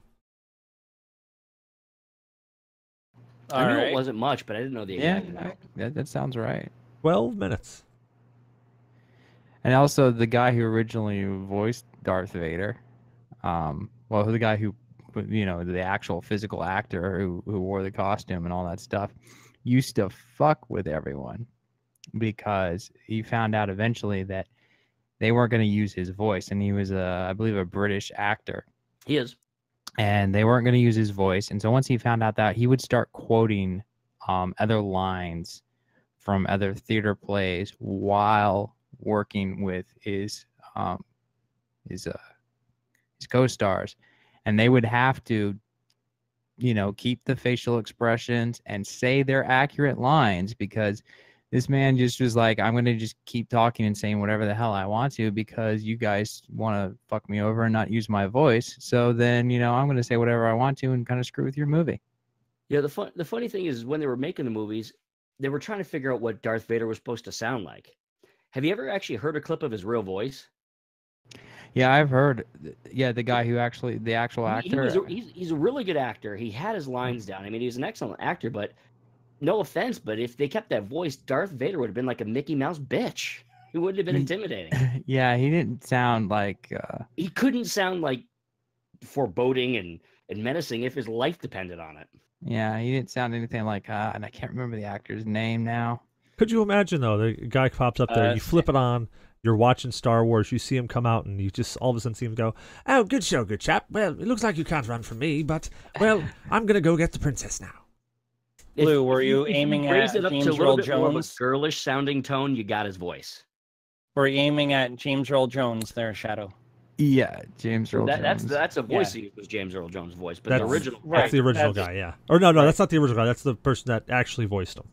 S4: I knew
S2: Alright.
S4: it wasn't much, but I didn't know the
S3: Yeah.
S4: exact amount.
S3: That sounds right.
S1: 12 minutes.
S3: And also the guy who originally voiced Darth Vader, the guy who the actual physical actor who wore the costume and all that stuff, used to fuck with everyone because he found out eventually that they weren't going to use his voice, and he was I believe a British actor.
S4: He is.
S3: And they weren't going to use his voice. And so once he found out that, he would start quoting other lines from other theater plays while working with his co-stars, and they would have to keep the facial expressions and say their accurate lines, because this man just was like, I'm going to just keep talking and saying whatever the hell I want to because you guys want to fuck me over and not use my voice. So then, I'm going to say whatever I want to and kind of screw with your movie.
S4: Yeah, the funny thing is when they were making the movies, they were trying to figure out what Darth Vader was supposed to sound like. Have you ever actually heard a clip of his real voice?
S3: Yeah, I've heard. Yeah, the guy who actually, the actual actor.
S4: He's a really good actor. He had his lines down. I mean, he's an excellent actor, but no offense, but if they kept that voice, Darth Vader would have been like a Mickey Mouse bitch. He wouldn't have been intimidating.
S3: Yeah, he didn't sound like...
S4: He couldn't sound like foreboding and menacing if his life depended on it.
S3: Yeah, he didn't sound anything like... and I can't remember the actor's name now.
S1: Could you imagine, though, the guy pops up there, you flip it on, you're watching Star Wars, you see him come out, and you just all of a sudden see him go, "Oh, good show, good chap. Well, it looks like you can't run from me, but, well, I'm going to go get the princess now."
S2: Blue, were you aiming at James Earl Jones?
S4: Girlish sounding tone, you got his voice.
S2: Were you aiming at James Earl Jones there, Shadow?
S3: Yeah, James Earl Jones.
S4: That's a voice that was James Earl Jones' voice, but the original.
S1: That's the original guy, yeah. Or no, that's not the original guy. That's the person that actually voiced him.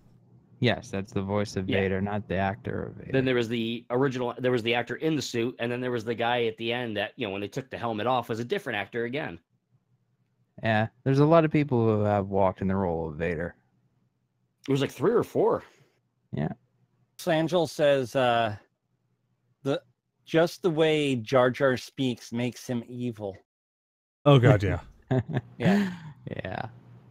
S3: Yes, that's the voice of Vader, not the actor of Vader.
S4: Then there was the original. There was the actor in the suit, and then there was the guy at the end that when they took the helmet off was a different actor again.
S3: Yeah, there's a lot of people who have walked in the role of Vader.
S4: It was like 3 or 4.
S3: Yeah.
S2: Angel says just the way Jar Jar speaks makes him evil.
S1: Oh god, yeah.
S2: Yeah.
S3: Yeah.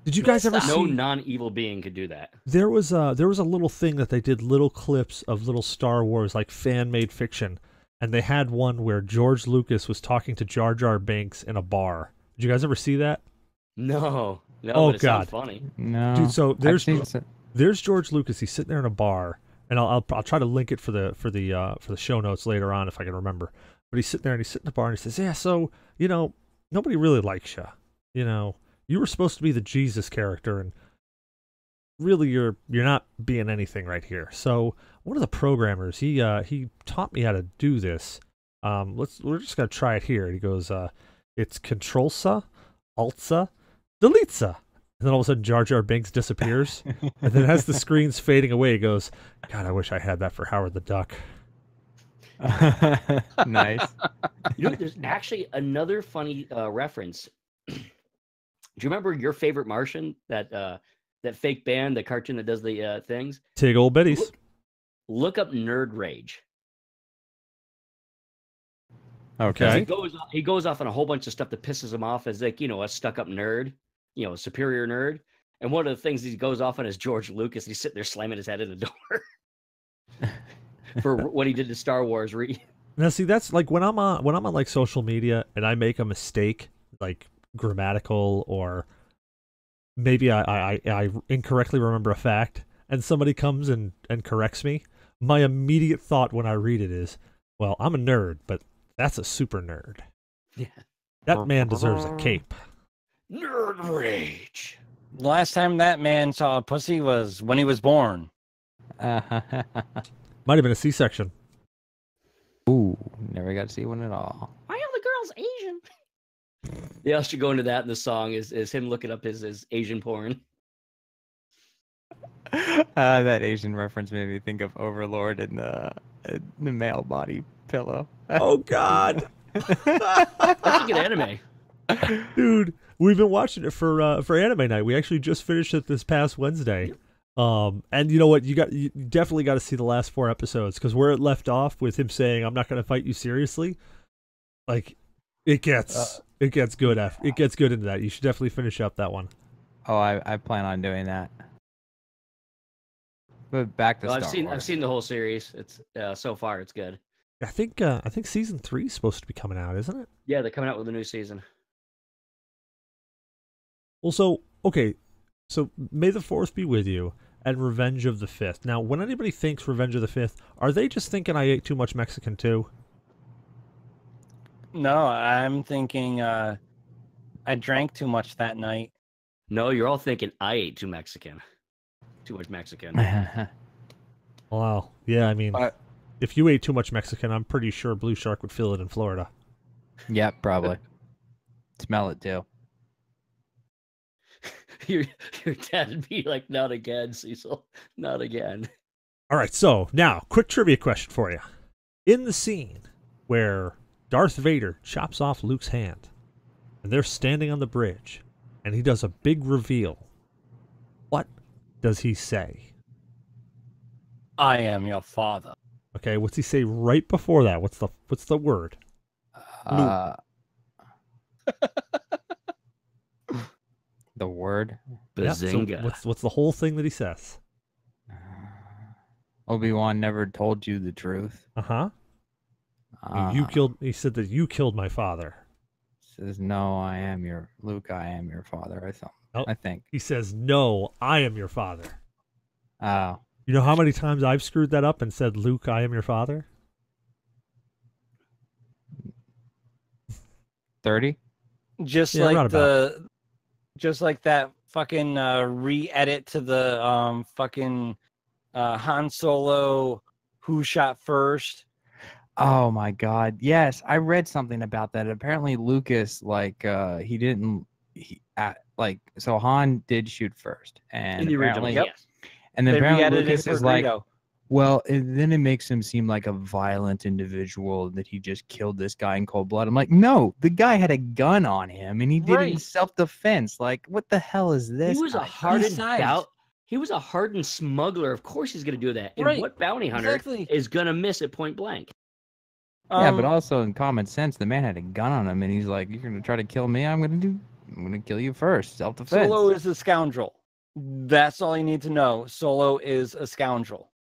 S1: Did you guys ever see?
S4: No non-evil being could do that.
S1: There was a little thing that they did, little clips of little Star Wars, like fan-made fiction, and they had one where George Lucas was talking to Jar Jar Binks in a bar. Did you guys ever see that?
S4: No.
S1: Oh
S4: but it
S1: god,
S4: sounds funny.
S3: No.
S1: Dude, so there's George Lucas. He's sitting there in a bar, and I'll try to link it for the show notes later on if I can remember. But he's sitting there and he's sitting in the bar and he says, "Yeah, so nobody really likes you. You were supposed to be the Jesus character, and really you're not being anything right here." So one of the programmers he taught me how to do this. We're just gonna try it here. And he goes, "It's Control-sa, Alt-sa, Delete-sa." And then all of a sudden, Jar Jar Binks disappears. And then as the screen's fading away, he goes, "God, I wish I had that for Howard the Duck."
S3: Nice.
S4: There's actually another funny reference. Do you remember Your Favorite Martian? That fake band, the cartoon that does the things?
S1: Tig old Betty's.
S4: Look up Nerd Rage.
S1: Okay.
S4: He goes off on a whole bunch of stuff that pisses him off as like, a stuck-up nerd. A superior nerd. And one of the things he goes off on is George Lucas. He's sitting there slamming his head in the door for what he did to Star Wars.
S1: Now, see, that's like when I'm on like social media and I make a mistake, like grammatical, or maybe I incorrectly remember a fact, and somebody comes and corrects me. My immediate thought when I read it is, well, I'm a nerd, but that's a super nerd.
S4: Yeah,
S1: that man deserves a cape.
S4: Nerd Rage.
S2: The last time that man saw a pussy was when he was born.
S1: Might have been a C-section.
S3: Ooh, never got to see one at all.
S4: Why are the girls Asian? Yeah, I should go into that in the song is him looking up his Asian porn.
S3: That Asian reference made me think of Overlord and the male body pillow.
S1: Oh God.
S4: That's a good anime.
S1: Dude, we've been watching it for anime night. We actually just finished it this past Wednesday. And you know what? You definitely got to see the last 4 episodes, because where it left off with him saying, "I'm not going to fight you seriously," like it gets good. It gets good into that. You should definitely finish up that one.
S3: Oh, I plan on doing that. But back to Star Wars.
S4: I've seen the whole series. It's so far it's good.
S1: I think season 3 is supposed to be coming out, isn't it?
S4: Yeah, they're coming out with a new season.
S1: Also, okay, so May the 4th be with you and Revenge of the 5th. Now, when anybody thinks Revenge of the 5th, are they just thinking I ate too much Mexican too?
S2: No, I'm thinking I drank too much that night.
S4: No, you're all thinking I ate too much Mexican.
S1: Wow. Yeah, I mean,
S2: But
S1: if you ate too much Mexican, I'm pretty sure Blue Shark would feel it in Florida.
S3: Yep, probably. Smell it too.
S4: your dad would be like, not again, Cecil, not again.
S1: All right, so now, quick trivia question for you. In the scene where Darth Vader chops off Luke's hand, and they're standing on the bridge, and he does a big reveal, what does he say?
S2: I am your father.
S1: Okay, what's he say right before that? What's the word?
S3: The word
S1: Yeah, so
S4: Bazinga.
S1: what's the whole thing that he says?
S3: Obi-Wan never told you the truth.
S1: Uh-huh. He said that you killed my father.
S3: Says no, I am your Luke. I am your father.
S1: Oh.
S3: I think.
S1: He says, "No, I am your father."
S3: Oh,
S1: You know how many times I've screwed that up and said, "Luke, I am your father"?
S3: 30.
S2: Just
S1: Yeah,
S2: like
S1: roundabout.
S2: just like that fucking re-edit to the fucking Han Solo Who Shot First.
S3: Oh my God! Yes, I read something about that. Apparently, Lucas he didn't so Han did shoot first, and
S4: In the original,
S3: apparently,
S4: yes.
S3: and then
S2: They
S3: apparently
S2: re-edited
S3: Lucas
S2: it for
S3: is like,
S2: Greedo.
S3: well, then it makes him seem like a violent individual that he just killed this guy in cold blood. I'm like, no, the guy had a gun on him and he did it in
S2: Right.
S3: self-defense. Like, what the hell is this?
S4: He was a
S3: guy?
S4: hardened
S2: Besides-
S4: He was a hardened smuggler. Of course he's going to do that. And
S2: Right,
S4: what bounty hunter
S2: exactly.
S4: is going to miss at point blank?
S3: Yeah, but also in common sense, the man had a gun on him, and he's like, "You're gonna try to kill me? I'm gonna kill you first. Self-defense."
S2: Solo is a scoundrel. That's all you need to know. Solo is a scoundrel.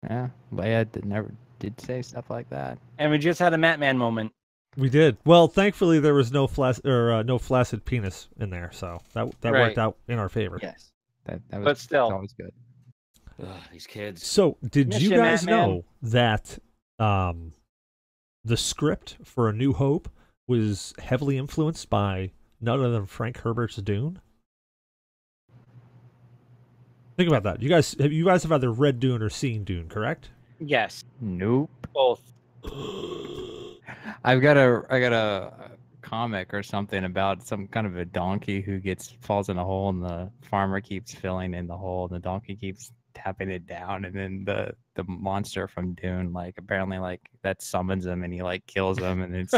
S3: Yeah, Leia never did say stuff like that.
S2: And we just had a Matman moment.
S1: We did. Well, thankfully there was no flaccid penis in there, so that
S2: Right.
S1: worked out in our favor.
S3: Yes, that was.
S2: But still.
S3: it's always good.
S4: Ugh, these kids.
S1: So, did
S2: Miss
S1: you
S2: you,
S1: guys
S2: Matman.
S1: know that the script for A New Hope was heavily influenced by none other than Frank Herbert's Dune? Think about that. You guys have either read Dune or seen Dune, correct?
S2: Yes,
S3: Nope.
S2: both.
S3: I got a comic or something about some kind of a donkey who falls in a hole, and the farmer keeps filling in the hole, and the donkey keeps tapping it down, and then the monster from Dune apparently that summons him, and he kills him, and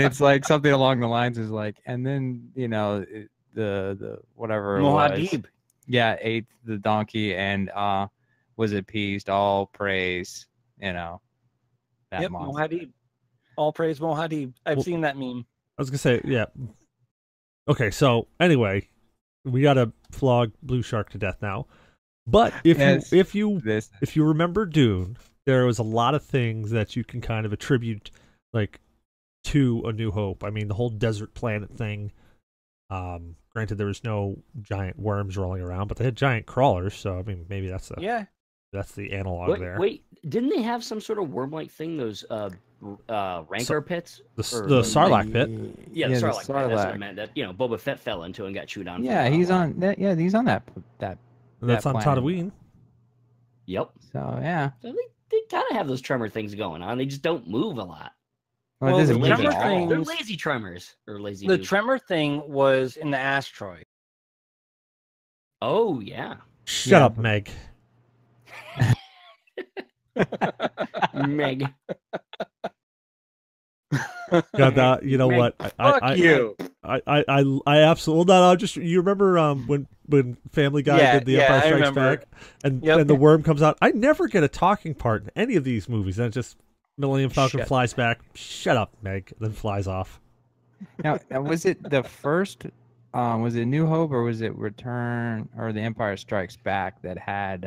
S3: it's like something along the lines is and then the whatever it was,
S2: Muad'Dib.
S3: yeah, ate the donkey and was appeased. All praise, that
S2: Yep,
S3: monster.
S2: Muad'Dib. All praise Muad'Dib. I've
S1: Well-
S2: seen that meme.
S1: I was gonna say, yeah. Okay, so anyway, we gotta flog Blue Shark to death now. But if you remember Dune, there was a lot of things that you can kind of attribute to A New Hope. I mean, the whole desert planet thing. Granted, there was no giant worms rolling around, but they had giant crawlers. So I mean, maybe that's the analog there.
S4: Wait, didn't they have some sort of worm-like thing? Those rancor pits?
S1: The
S4: Or
S1: Sarlacc pit.
S4: Yeah, the
S3: the
S4: Sarlacc pit. That's what I
S3: Sarlacc.
S4: meant. That Boba Fett fell into and got chewed on.
S3: Yeah, he's on that. Yeah, he's on that.
S1: That's
S3: that
S1: on
S3: planet.
S1: Tatooine.
S4: Yep.
S3: So yeah.
S4: So they kind of have those tremor things going on. They just don't move a lot.
S3: Well,
S2: Well,
S3: it doesn't
S2: the
S3: move
S2: tremor
S3: at all.
S2: thing-
S4: They're lazy tremors or lazy.
S2: The
S4: dudes.
S2: tremor thing was in the asteroid.
S4: Oh yeah.
S1: Shut
S3: Yeah,
S1: up,
S3: but-
S1: Meg.
S4: Meg.
S1: God, that, you know
S2: Meg,
S1: what?
S2: Fuck you.
S1: I absolutely. Well, no, just you remember when Family Guy
S2: Yeah,
S1: did the
S2: yeah,
S1: Empire
S2: I
S1: Strikes
S2: remember.
S1: Back, and
S2: Yep.
S1: the worm comes out. I never get a talking part in any of these movies. And it just Millennium Falcon
S3: Shut-
S1: flies back. Shut up, Meg. Then flies off.
S3: Now, was it the first? Was it New Hope or was it Return or The Empire Strikes Back that had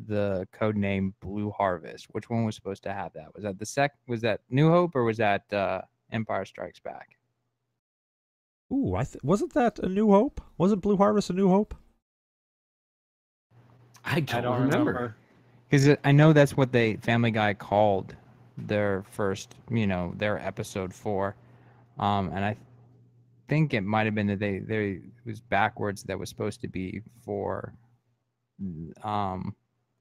S3: the code name Blue Harvest? Which one was supposed to have that? Was that Was that New Hope or was that Empire Strikes Back?
S1: Ooh, wasn't that A New Hope? Wasn't Blue Harvest A New Hope?
S4: I
S2: I
S4: don't,
S2: don't
S4: remember.
S2: remember.
S3: Because I know that's what Family Guy called their first, their episode 4. And I think it might have been that they it was backwards. That was supposed to be for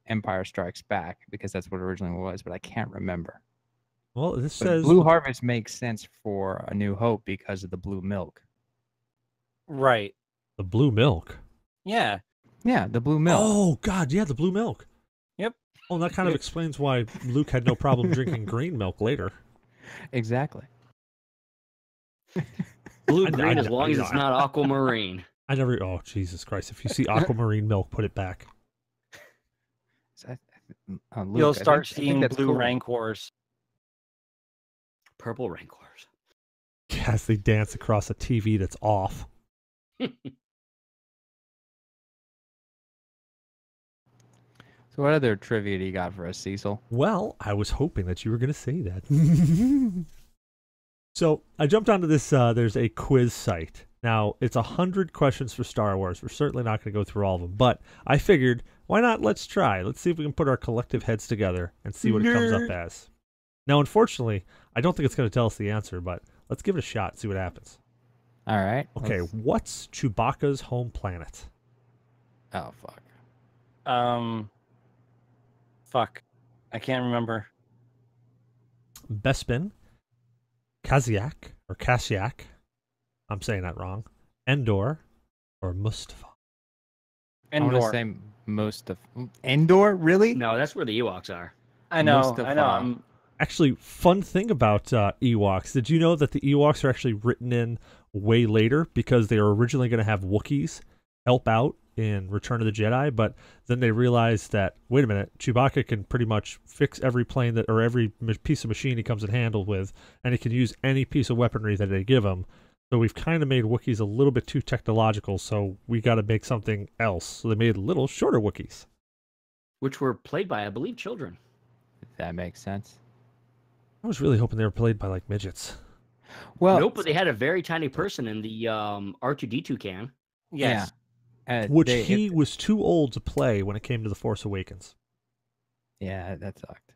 S3: Empire Strikes Back, because that's what it originally was, but I can't remember.
S1: Well, this
S3: But
S1: says
S3: Blue Harvest makes sense for A New Hope because of the blue milk.
S2: Right.
S1: the blue milk.
S2: Yeah.
S3: Yeah, the blue milk.
S1: Oh God, yeah, the blue milk.
S2: Yep.
S1: Oh, that kind of explains why Luke had no problem drinking green milk later.
S3: Exactly.
S4: Blue
S1: I-
S4: green,
S1: I-
S4: as long as it's not aquamarine.
S1: I never. Oh Jesus Christ! If you see aquamarine milk, put it back.
S3: So Luke,
S2: You'll
S3: I
S2: start
S3: think
S2: seeing
S3: that's
S2: blue
S3: cool.
S2: rancors.
S4: Purple rancors.
S1: As they dance across a TV that's off.
S3: So what other trivia do you got for us, Cecil?
S1: Well, I was hoping that you were going to say that. So I jumped onto this. There's a quiz site. Now, it's 100 questions for Star Wars. We're certainly not going to go through all of them, but I figured, why not? Let's try. Let's see if we can put our collective heads together and see what it comes up as. Now, unfortunately, I don't think it's going to tell us the answer, but let's give it a shot and see what happens.
S3: All right.
S1: Okay, what's Chewbacca's home planet?
S3: Oh, fuck.
S2: Fuck. I can't remember.
S1: Bespin, Kaziak, or Kashyyyk, I'm saying that wrong, Endor, or Mustafar?
S3: I want to
S2: Endor.
S3: say most of Endor. Really?
S4: No, that's where the Ewoks are.
S2: I know.
S3: Mustafar.
S1: Actually, fun thing about Ewoks, did you know that the Ewoks are actually written in way later because they were originally going to have Wookiees help out in Return of the Jedi, but then they realized that, wait a minute, Chewbacca can pretty much fix every plane that, or every piece of machine he comes in handled with, and he can use any piece of weaponry that they give him. So we've kind of made Wookiees a little bit too technological, so we got to make something else. So they made little shorter Wookiees.
S4: Which were played by, I believe, children.
S3: That makes sense.
S1: I was really hoping they were played by like midgets.
S3: Well,
S4: Nope, but they had a very tiny person in the R2D2 can.
S2: Yes.
S1: Which he was too old to play when it came to The Force Awakens.
S3: Yeah, that sucked.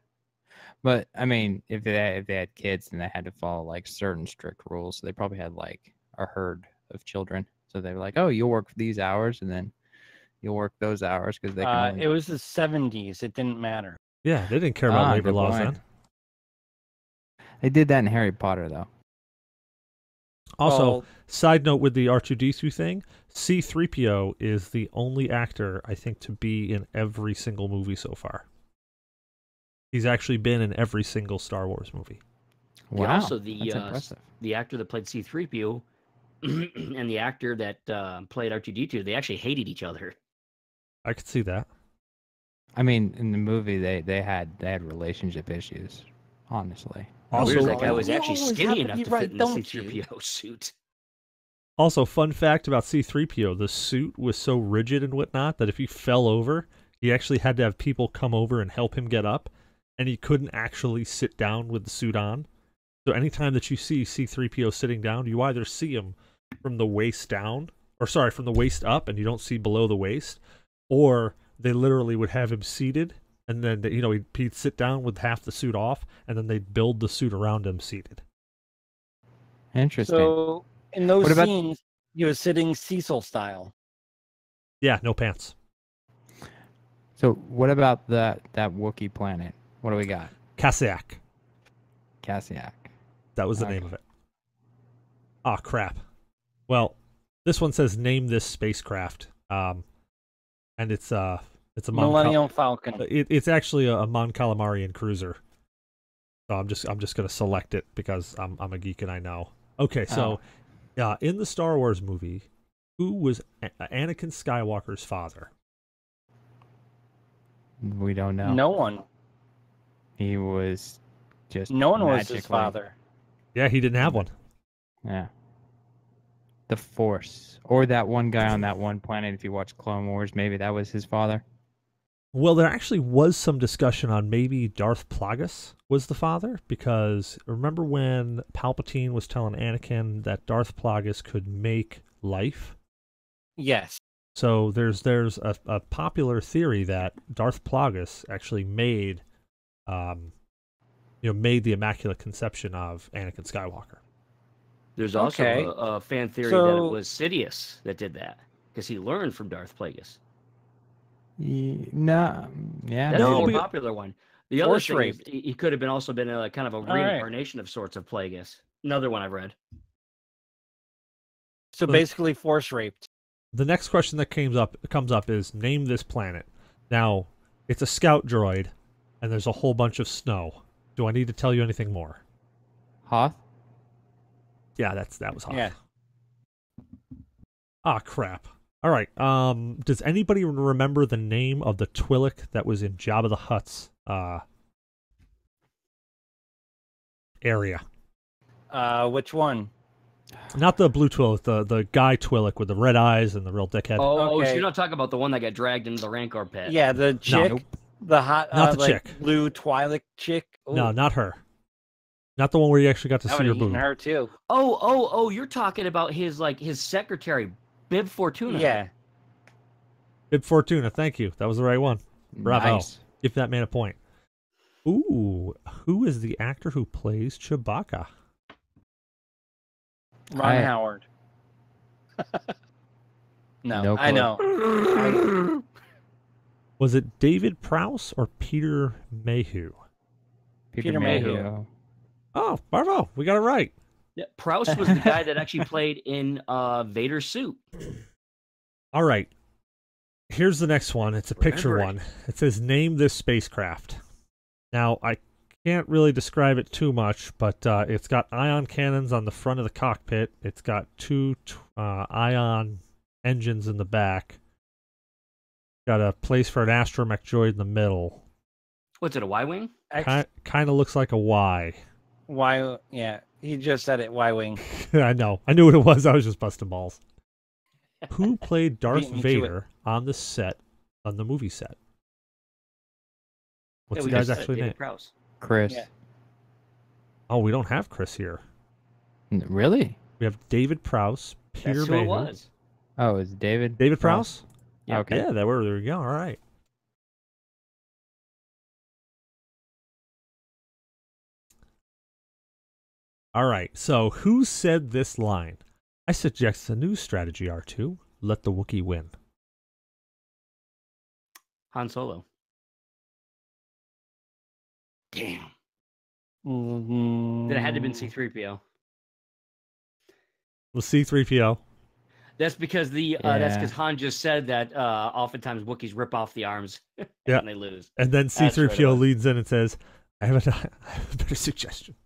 S3: But I mean, if they had kids and they had to follow like certain strict rules, so they probably had like a herd of children. So they were like, "Oh, you'll work these hours, and then you'll work those hours," because they can. Only...
S2: It was the 70s. It didn't matter.
S1: Yeah, they didn't care about labor
S3: good
S1: laws
S3: point.
S1: then.
S3: They did that in Harry Potter, though.
S1: Also,
S2: Well,
S1: side note with the R2D2 thing, C-3PO is the only actor, I think, to be in every single movie so far. He's actually been in every single Star Wars movie.
S3: Wow,
S4: Also,
S3: that's impressive.
S4: the actor that played C-3PO and the actor that played R2D2, they actually hated each other.
S1: I could see that.
S3: I mean, in the movie, they had relationship issues. Honestly.
S1: Also,
S4: Weird, that guy was
S2: You
S4: actually
S2: always
S4: skinny
S2: have to
S4: enough
S2: be
S4: to
S2: right,
S4: fit in the
S2: don't you?
S4: C-3PO suit.
S1: Also, fun fact about C-3PO, the suit was so rigid and whatnot that if he fell over, he actually had to have people come over and help him get up, and he couldn't actually sit down with the suit on. So anytime that you see C-3PO sitting down, you either see him from the waist down, or sorry, from the waist up, and you don't see below the waist, or they literally would have him seated, and then he'd sit down with half the suit off, and then they'd build the suit around him seated.
S3: Interesting.
S2: so in those
S3: What about-
S2: scenes, he was sitting Cecil style.
S1: Yeah, no pants.
S3: So what about that Wookiee planet? What do we got?
S1: Kashyyyk.
S3: Kashyyyk.
S1: That was the
S3: Okay.
S1: name of it. Ah, crap. Well, this one says name this spacecraft, and it's a
S2: Millennium Falcon.
S1: It's actually a Mon Calamarian cruiser. So I'm just gonna select it because I'm a geek and I know. Okay, so in the Star Wars movie, who was Anakin Skywalker's father?
S3: We don't know.
S2: No one.
S3: He was just
S2: No one was his
S3: magically-
S2: father.
S1: Yeah, he didn't have one.
S3: Yeah. The Force. Or that one guy on that one planet, if you watch Clone Wars, maybe that was his father.
S1: Well, there actually was some discussion on maybe Darth Plagueis was the father, because remember when Palpatine was telling Anakin that Darth Plagueis could make life?
S2: Yes.
S1: So there's a popular theory that Darth Plagueis actually made made the Immaculate Conception of Anakin Skywalker.
S4: There's also
S2: Okay.
S4: a fan theory that it
S2: So-
S4: was Sidious that did that because he learned from Darth Plagueis.
S3: No, yeah,
S4: That's
S1: No,
S4: the more
S1: because-
S4: popular one. The other
S2: Force
S4: thing is
S2: raped.
S4: he could have been also been a kind of a
S2: right.
S4: reincarnation of sorts of Plagueis. Another one I've read.
S2: So
S1: But-
S2: basically, force raped.
S1: The next question that comes up is name this planet. Now, it's a scout droid, and there's a whole bunch of snow. Do I need to tell you anything more?
S3: Hoth.
S1: Yeah, that was hot.
S2: Yeah.
S1: Ah, crap. All right. Does anybody remember the name of the Twi'lek that was in Jabba the Hutt's area?
S2: Which one?
S1: Not the blue Twi'lek, the guy Twi'lek with the red eyes and the real dickhead.
S4: Oh, so
S2: Okay.
S4: you're not talking about the one that got dragged into the Rancor pit.
S2: Yeah, the chick,
S3: Nope.
S2: the hot,
S1: Not the
S2: like,
S1: chick.
S2: blue Twi'lek chick.
S1: No,
S2: Ooh,
S1: not her. Not the one where you actually got to
S2: I
S1: see
S2: would
S1: her
S2: have eaten
S1: boob.
S2: her too.
S4: Oh, you're talking about his secretary, Bib Fortuna.
S2: Yeah.
S1: Bib Fortuna, thank you. That was the right one. Bravo.
S3: Nice.
S1: Give that man a point. Ooh, who is the actor who plays Chewbacca?
S2: Ron
S3: I-
S2: Howard. No,
S3: No
S2: I
S3: clue.
S2: know.
S1: Was it David Prowse or Peter Mayhew?
S2: Peter Mayhew.
S1: Oh, bravo. We got it right.
S4: Yeah, Prowse was the guy that actually played in Vader's suit.
S1: All right. Here's the next one. It's a picture
S4: Remember it.
S1: one. It says, name this spacecraft. Now, I can't really describe it too much, but it's got ion cannons on the front of the cockpit. It's got two ion engines in the back. Got a place for an astromech droid in the middle.
S4: What's it, a Y-wing?
S1: Kind of looks like a Y.
S2: Y. Yeah, he just said it. Y wing.
S1: I know. I knew what it was. I was just busting balls. Who played Darth
S2: Beat me to it.
S1: Vader on the movie set? What's
S4: Yeah,
S1: the
S4: we
S1: guy's
S4: just said
S1: actually
S4: David
S1: name?
S4: Prowse.
S3: Chris.
S2: Yeah.
S1: Oh, we don't have Chris here.
S3: Really?
S1: We have David Prowse, Peter
S4: That's who
S1: Mayhew.
S4: it was.
S3: Oh, it's David.
S1: David Prowse?
S4: Yeah.
S3: Okay.
S1: Yeah, there we go. All right. All right. So, who said this line? I suggest a new strategy, R2. Let the Wookiee win.
S4: Han Solo. Damn.
S2: Mm,
S4: Then it had to have been C-3PO.
S1: Well, C3PO.
S4: That's because that's
S3: Yeah.
S4: because Han just said that oftentimes Wookiees rip off the arms
S1: Yeah.
S4: and they lose.
S1: And then
S4: That's what it
S1: C3PO
S4: was.
S1: leads in and says, I have a better suggestion.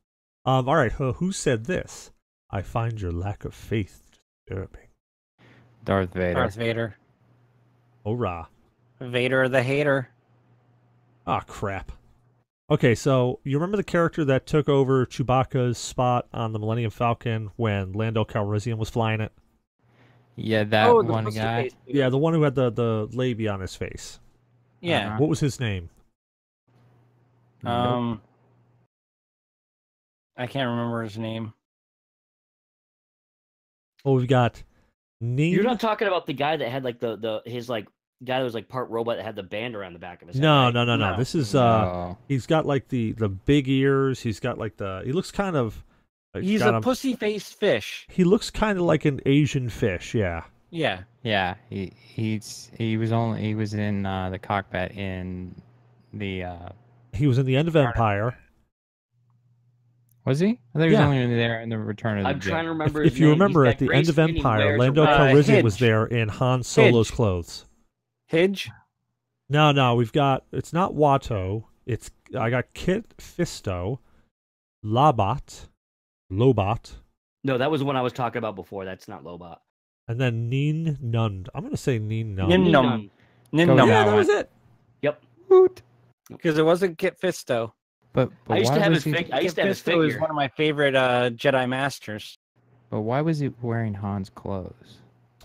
S1: All right. Who said this? I find your lack of faith disturbing.
S3: Darth Vader.
S2: Darth Vader.
S1: Hurrah.
S2: Vader the hater.
S1: Ah, crap. Okay, so you remember the character that took over Chewbacca's spot on the Millennium Falcon when Lando Calrissian was flying it?
S3: Yeah, that
S2: Oh, the
S3: one
S2: pussy
S3: guy.
S2: face dude.
S1: Yeah, the one who had the labia on his face.
S2: Yeah.
S3: Uh-huh.
S1: What was his name?
S2: Um. I can't remember his name.
S1: Oh, we've got Neen.
S4: You're not talking about the guy that had like his like guy that was like part robot that had the band around the back of his head.
S1: No,
S4: right?
S1: no.
S2: No.
S1: This is
S3: No.
S1: he's got like the big ears. He's got like he looks kind of
S2: He's
S1: got
S2: a pussy faced fish.
S1: he looks kind of like an Asian fish, yeah.
S2: Yeah.
S3: Yeah, he was in the cockpit in the
S1: He was in the end of Empire.
S3: was he? I think he was
S1: Yeah.
S3: only there in the Return of the
S4: I'm
S3: Jedi.
S4: trying to remember.
S1: If
S4: his
S1: you
S4: name.
S1: remember,
S4: He's
S1: at
S4: got
S1: the
S4: gray
S1: end of
S4: skin, he
S1: Empire,
S4: wears a
S1: Lando
S4: red-
S1: Calrissian was
S2: Hitch.
S1: there in Han Solo's
S2: Hitch.
S1: clothes.
S2: Hidge.
S1: No, we've got, it's not Watto. I got Kit Fisto, Lobot,
S4: No, that was the one I was talking about before. That's not Lobot.
S1: and then Neen Nund. I'm going to say Neen Nund.
S2: Nin- Num.
S4: None.
S2: Ninnum.
S3: Oh,
S1: Yeah, that was it.
S4: Yep.
S2: Because it wasn't Kit Fisto.
S3: But
S4: I used
S3: why
S4: to have
S3: was
S4: his
S3: he?
S4: fig- I used to
S2: Kit
S4: have his
S2: Fisto is
S4: figure.
S2: one of my favorite Jedi Masters.
S3: But why was he wearing Han's clothes?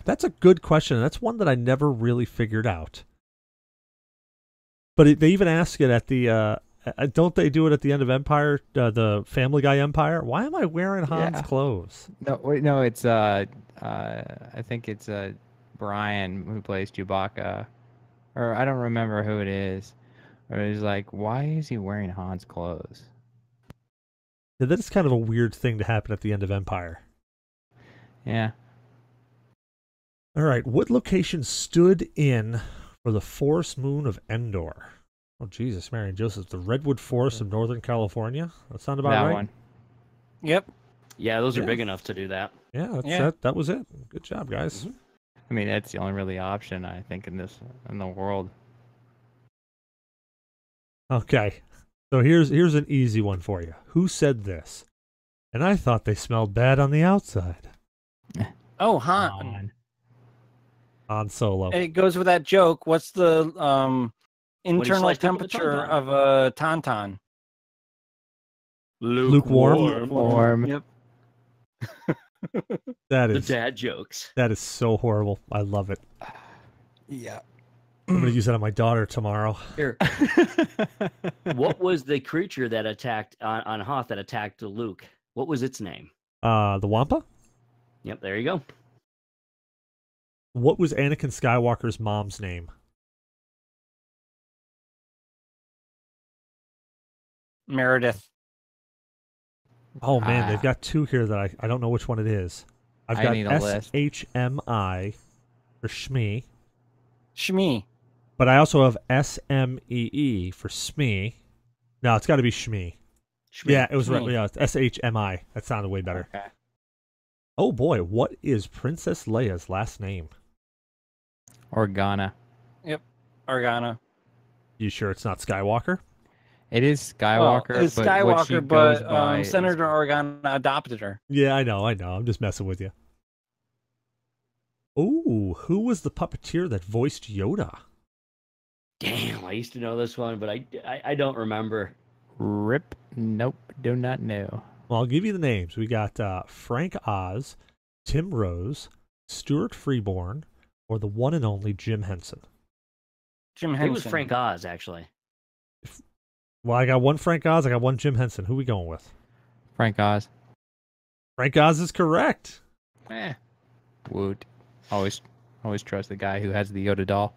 S1: That's a good question. That's one that I never really figured out. But they even ask it at the. Don't they do it at the end of Empire, the Family Guy Empire? Why am I wearing Han's
S3: Yeah.
S1: clothes?
S3: No, wait, no, it's I think it's Brian who plays Chewbacca, or I don't remember who it is. Or he's like, why is he wearing Han's clothes?
S1: Yeah, that is kind of a weird thing to happen at the end of Empire.
S3: Yeah.
S1: All right, what location stood in for the forest moon of Endor? Oh, Jesus, Mary and Joseph, the Redwood Forest of Northern California? That sound about
S3: that
S1: right?
S3: one.
S2: Yep.
S4: Yeah, those are
S1: Yeah.
S4: big enough to do that.
S1: Yeah,
S2: Yeah.
S1: that was it. Good job, guys.
S3: I mean, that's the only really option I think in the world.
S1: Okay, so here's an easy one for you. Who said this? And I thought they smelled bad on the outside.
S2: Oh, Han.
S1: Han Solo.
S2: It goes with that joke. What's the internal
S4: sliced up with a
S2: temperature
S4: tauntaun.
S2: of a tauntaun?
S1: Lukewarm.
S3: Warm.
S2: Yep.
S1: That
S4: The
S1: is
S4: dad jokes.
S1: that is so horrible. I love it.
S3: Yeah.
S1: I'm gonna use that on my daughter tomorrow.
S4: Here, what was the creature that attacked on Hoth that attacked Luke? What was its name?
S1: The Wampa?
S4: Yep, there you go.
S1: What was Anakin Skywalker's mom's name?
S2: Meredith.
S1: Oh man, they've got two here that I don't know which one it is. I've
S3: I
S1: got
S3: need a list.
S1: SHMI for Shmi,
S2: Shmi.
S1: but I also have SMEE for Smee. No, it's got to be Shmi.
S4: Shmi.
S1: Yeah, it was right.
S2: Shmi.
S1: Yeah, it's SHMI. That sounded way better.
S2: Okay.
S1: Oh boy, what is Princess Leia's last name?
S3: Organa.
S2: Organa.
S1: You sure it's not Skywalker?
S3: It is Skywalker.
S2: Well, it's
S3: but what she
S2: Skywalker,
S3: goes
S2: but
S3: by is-
S2: Senator Organa adopted her.
S1: Yeah, I know. I'm just messing with you. Ooh, who was the puppeteer that voiced Yoda?
S4: Damn, I used to know this one, but I don't remember.
S3: Rip. Nope. Do not know.
S1: Well, I'll give you the names. We got Frank Oz, Tim Rose, Stuart Freeborn, or the one and only Jim Henson.
S2: Jim
S4: It
S2: Henson.
S4: was Frank Oz, actually.
S1: Well, I got one Frank Oz, I got one Jim Henson. Who we going with?
S3: Frank Oz.
S1: Frank Oz is correct.
S3: Woot. Always trust the guy who has the Yoda doll.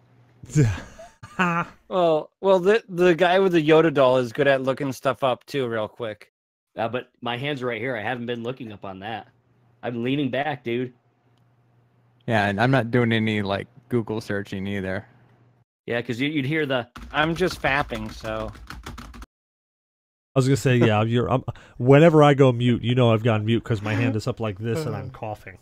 S2: Well, the guy with the Yoda doll is good at looking stuff up too, real quick.
S4: But my hands are right here. I haven't been looking up on that. I'm leaning back, dude.
S3: Yeah, and I'm not doing any like Google searching either.
S4: Yeah, because you'd hear the...
S2: I'm just fapping, so.
S1: I was gonna say, yeah. Whenever I go mute, you know I've gone mute because my hand is up like this and I'm coughing.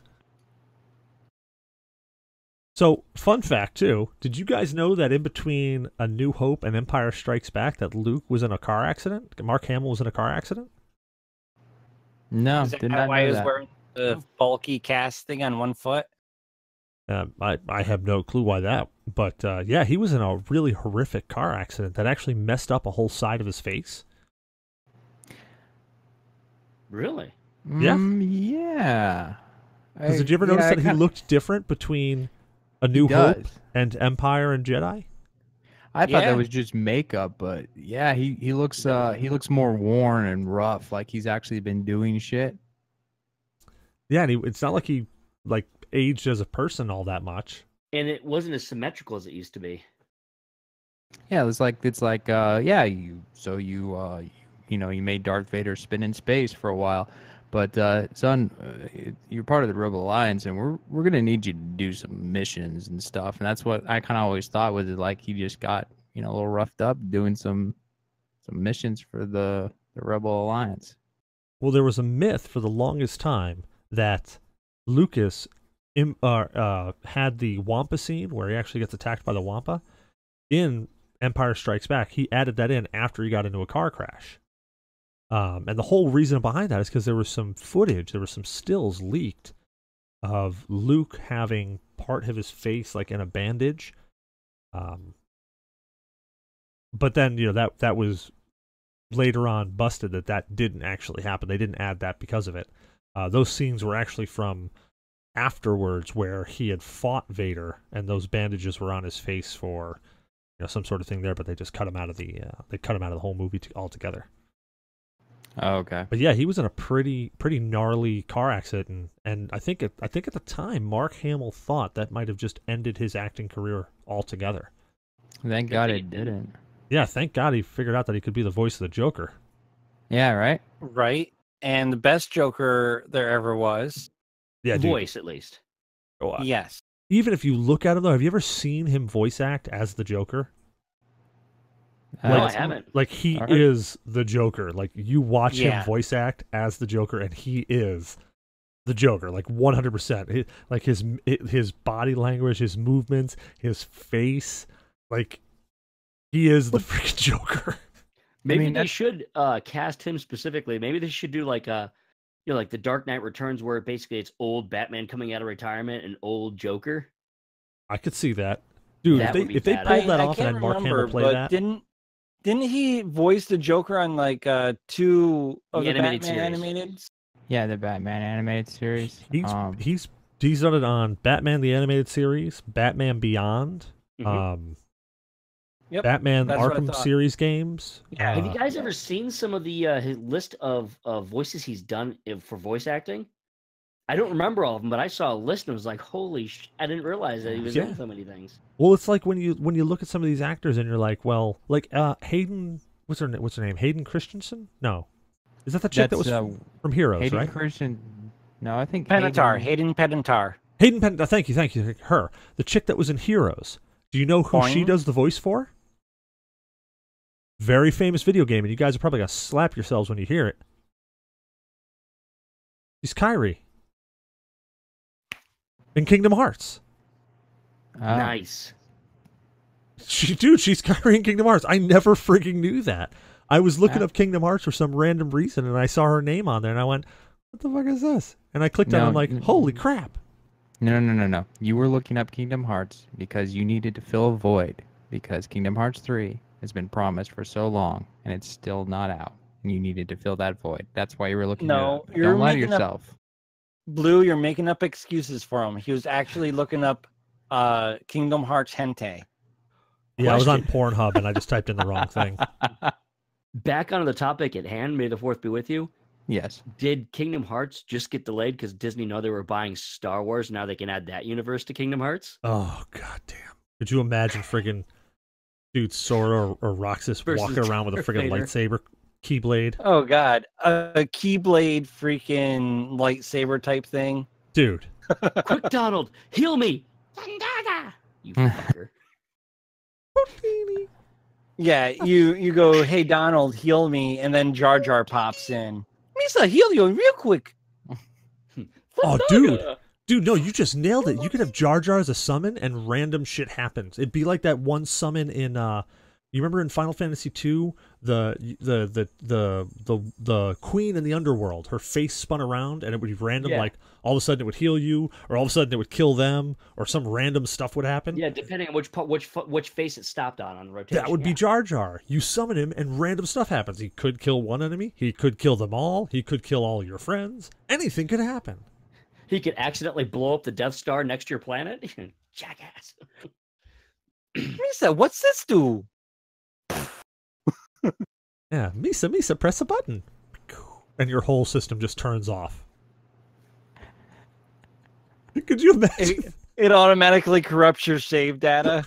S1: So, fun fact too. Did you guys know that in between A New Hope and Empire Strikes Back, that Luke was in a car accident? Mark Hamill was in a car accident.
S3: No,
S2: Is that
S3: did not
S2: why
S3: know
S2: he's
S3: that.
S2: wearing the bulky cast thing on one foot?
S1: I have no clue why that, but yeah, he was in a really horrific car accident that actually messed up a whole side of his face.
S4: Really?
S1: Yeah.
S3: Yeah.
S1: Because did you ever notice that he looked different between A New Hope and Empire and Jedi?
S3: I thought
S2: Yeah.
S3: that was just makeup, but yeah, he looks more worn and rough, like he's actually been doing shit.
S1: Yeah, and it's not like he aged as a person all that much.
S4: And it wasn't as symmetrical as it used to be.
S3: Yeah, you made Darth Vader spin in space for a while, but son, you're part of the Rebel Alliance, and we're gonna need you to do some missions and stuff. And that's what I kind of always thought was like he just got a little roughed up doing some missions for the Rebel Alliance.
S1: Well, there was a myth for the longest time that Lucas had the Wampa scene where he actually gets attacked by the Wampa. In Empire Strikes Back, he added that in after he got into a car crash. And the whole reason behind that is because there was some footage, there were some stills leaked of Luke having part of his face like in a bandage. But then, that was later on busted that didn't actually happen. They didn't add that because of it. Those scenes were actually from afterwards where he had fought Vader and those bandages were on his face for some sort of thing there, but they just cut him out of the whole movie altogether.
S3: Oh, okay.
S1: But yeah, he was in a pretty gnarly car accident, and I think at the time Mark Hamill thought that might have just ended his acting career altogether.
S3: Thank God it didn't.
S1: Yeah, thank God he figured out that he could be the voice of the Joker.
S3: Yeah, right?
S2: Right. And the best Joker there ever was.
S1: Yeah, dude.
S4: Voice, at least.
S2: Yes.
S1: Even if you look at him, though, have you ever seen him voice act as the Joker?
S4: No, I haven't.
S1: Like, he
S3: Alright.
S1: is the Joker. Like, you watch him
S2: Yeah.
S1: voice act as the Joker, and he is the Joker, like 100%. Like, his body language, his movements, his face, like, he is the freaking Joker.
S4: Maybe
S3: mean,
S4: they
S3: that's-
S4: should cast him specifically. Maybe they should do like like the Dark Knight Returns, where basically it's old Batman coming out of retirement and old Joker.
S1: I could see that. Dude,
S4: That would be
S1: if they
S4: badass.
S1: pulled that
S2: I
S1: off and
S2: can't
S1: had Mark
S2: remember,
S1: Hamill play
S2: but
S1: that,
S2: didn't he voice the Joker on like 2 of
S4: The
S2: the
S4: animated
S2: Batman
S4: series.
S2: animated?
S3: Yeah, the Batman animated series.
S1: he's done it on Batman the Animated Series, Batman Beyond,
S4: Mhm.
S2: Yep,
S1: Batman
S2: that's what I
S1: Arkham
S2: thought.
S1: series games.
S2: Yeah.
S4: Have you guys ever seen some of the his list of voices he's done for voice acting? I don't remember all of them, but I saw a list and was like, "Holy sh!" I didn't realize that he was
S1: Yeah.
S4: in so many things.
S1: Well, it's like when you look at some of these actors and you're like, well, like Hayden, what's her name? Hayden Christensen? No, is that the chick that was from Heroes,
S3: Hayden
S1: right?
S3: Christian. No, I think
S2: Panettiere, Hayden Panettiere.
S1: Hayden Pen. Thank you, her, the chick that was in Heroes. Do you know who she
S2: Boing.
S1: does the voice for? Very famous video game, and you guys are probably gonna slap yourselves when you hear it. She's Kyrie in Kingdom Hearts.
S4: Nice.
S1: She's Kyrie in Kingdom Hearts. I never freaking knew that. I was looking up Kingdom Hearts for some random reason, and I saw her name on there, and I went, "What the fuck is this?" And I clicked on it, and I'm like, "Holy crap!"
S3: No. You were looking up Kingdom Hearts because you needed to fill a void because Kingdom Hearts 3 has been promised for so long and it's still not out. And you needed to fill that void. That's why you were looking
S2: No,
S3: it up.
S2: you're
S3: Don't lie to
S2: making up-
S3: yourself.
S2: Blue, you're making up excuses for him. He was actually looking up Kingdom Hearts hentai.
S1: Yeah, I was on Pornhub, and I just typed in the wrong thing.
S4: Back on the topic at hand, may the fourth be with you.
S3: Yes.
S4: Did Kingdom Hearts just get delayed because Disney know they were buying Star Wars? Now they can add that universe to Kingdom Hearts.
S1: Oh god damn! Could you imagine friggin' dude Sora or Roxas
S4: Versus
S1: walking around with a
S4: Darth
S1: friggin'
S4: Vader.
S1: lightsaber keyblade?
S2: Oh God, a Keyblade freaking lightsaber type thing.
S1: Dude,
S4: Quick, Donald, heal me! Dada! You fucker.
S2: Yeah, you go, hey Donald, heal me, and then Jar Jar pops in. Misa, heal you real quick.
S1: oh dude, no, you just nailed it. You could have Jar Jar as a summon, and random shit happens. It'd be like that one summon in you remember in Final Fantasy II, the queen in the underworld, her face spun around and it would be random,
S4: Yeah.
S1: like all of a sudden it would heal you, or all of a sudden it would kill them, or some random stuff would happen.
S4: Yeah, depending on which face it stopped on the rotation.
S1: That would be Jar Jar. You summon him and random stuff happens. He could kill one enemy, he could kill them all, he could kill all your friends. Anything could happen.
S4: He could accidentally blow up the Death Star next to your planet. Jackass.
S2: Misa, what's this do?
S1: Yeah, Misa, press a button. And your whole system just turns off. Could you imagine?
S2: It automatically corrupts your save data.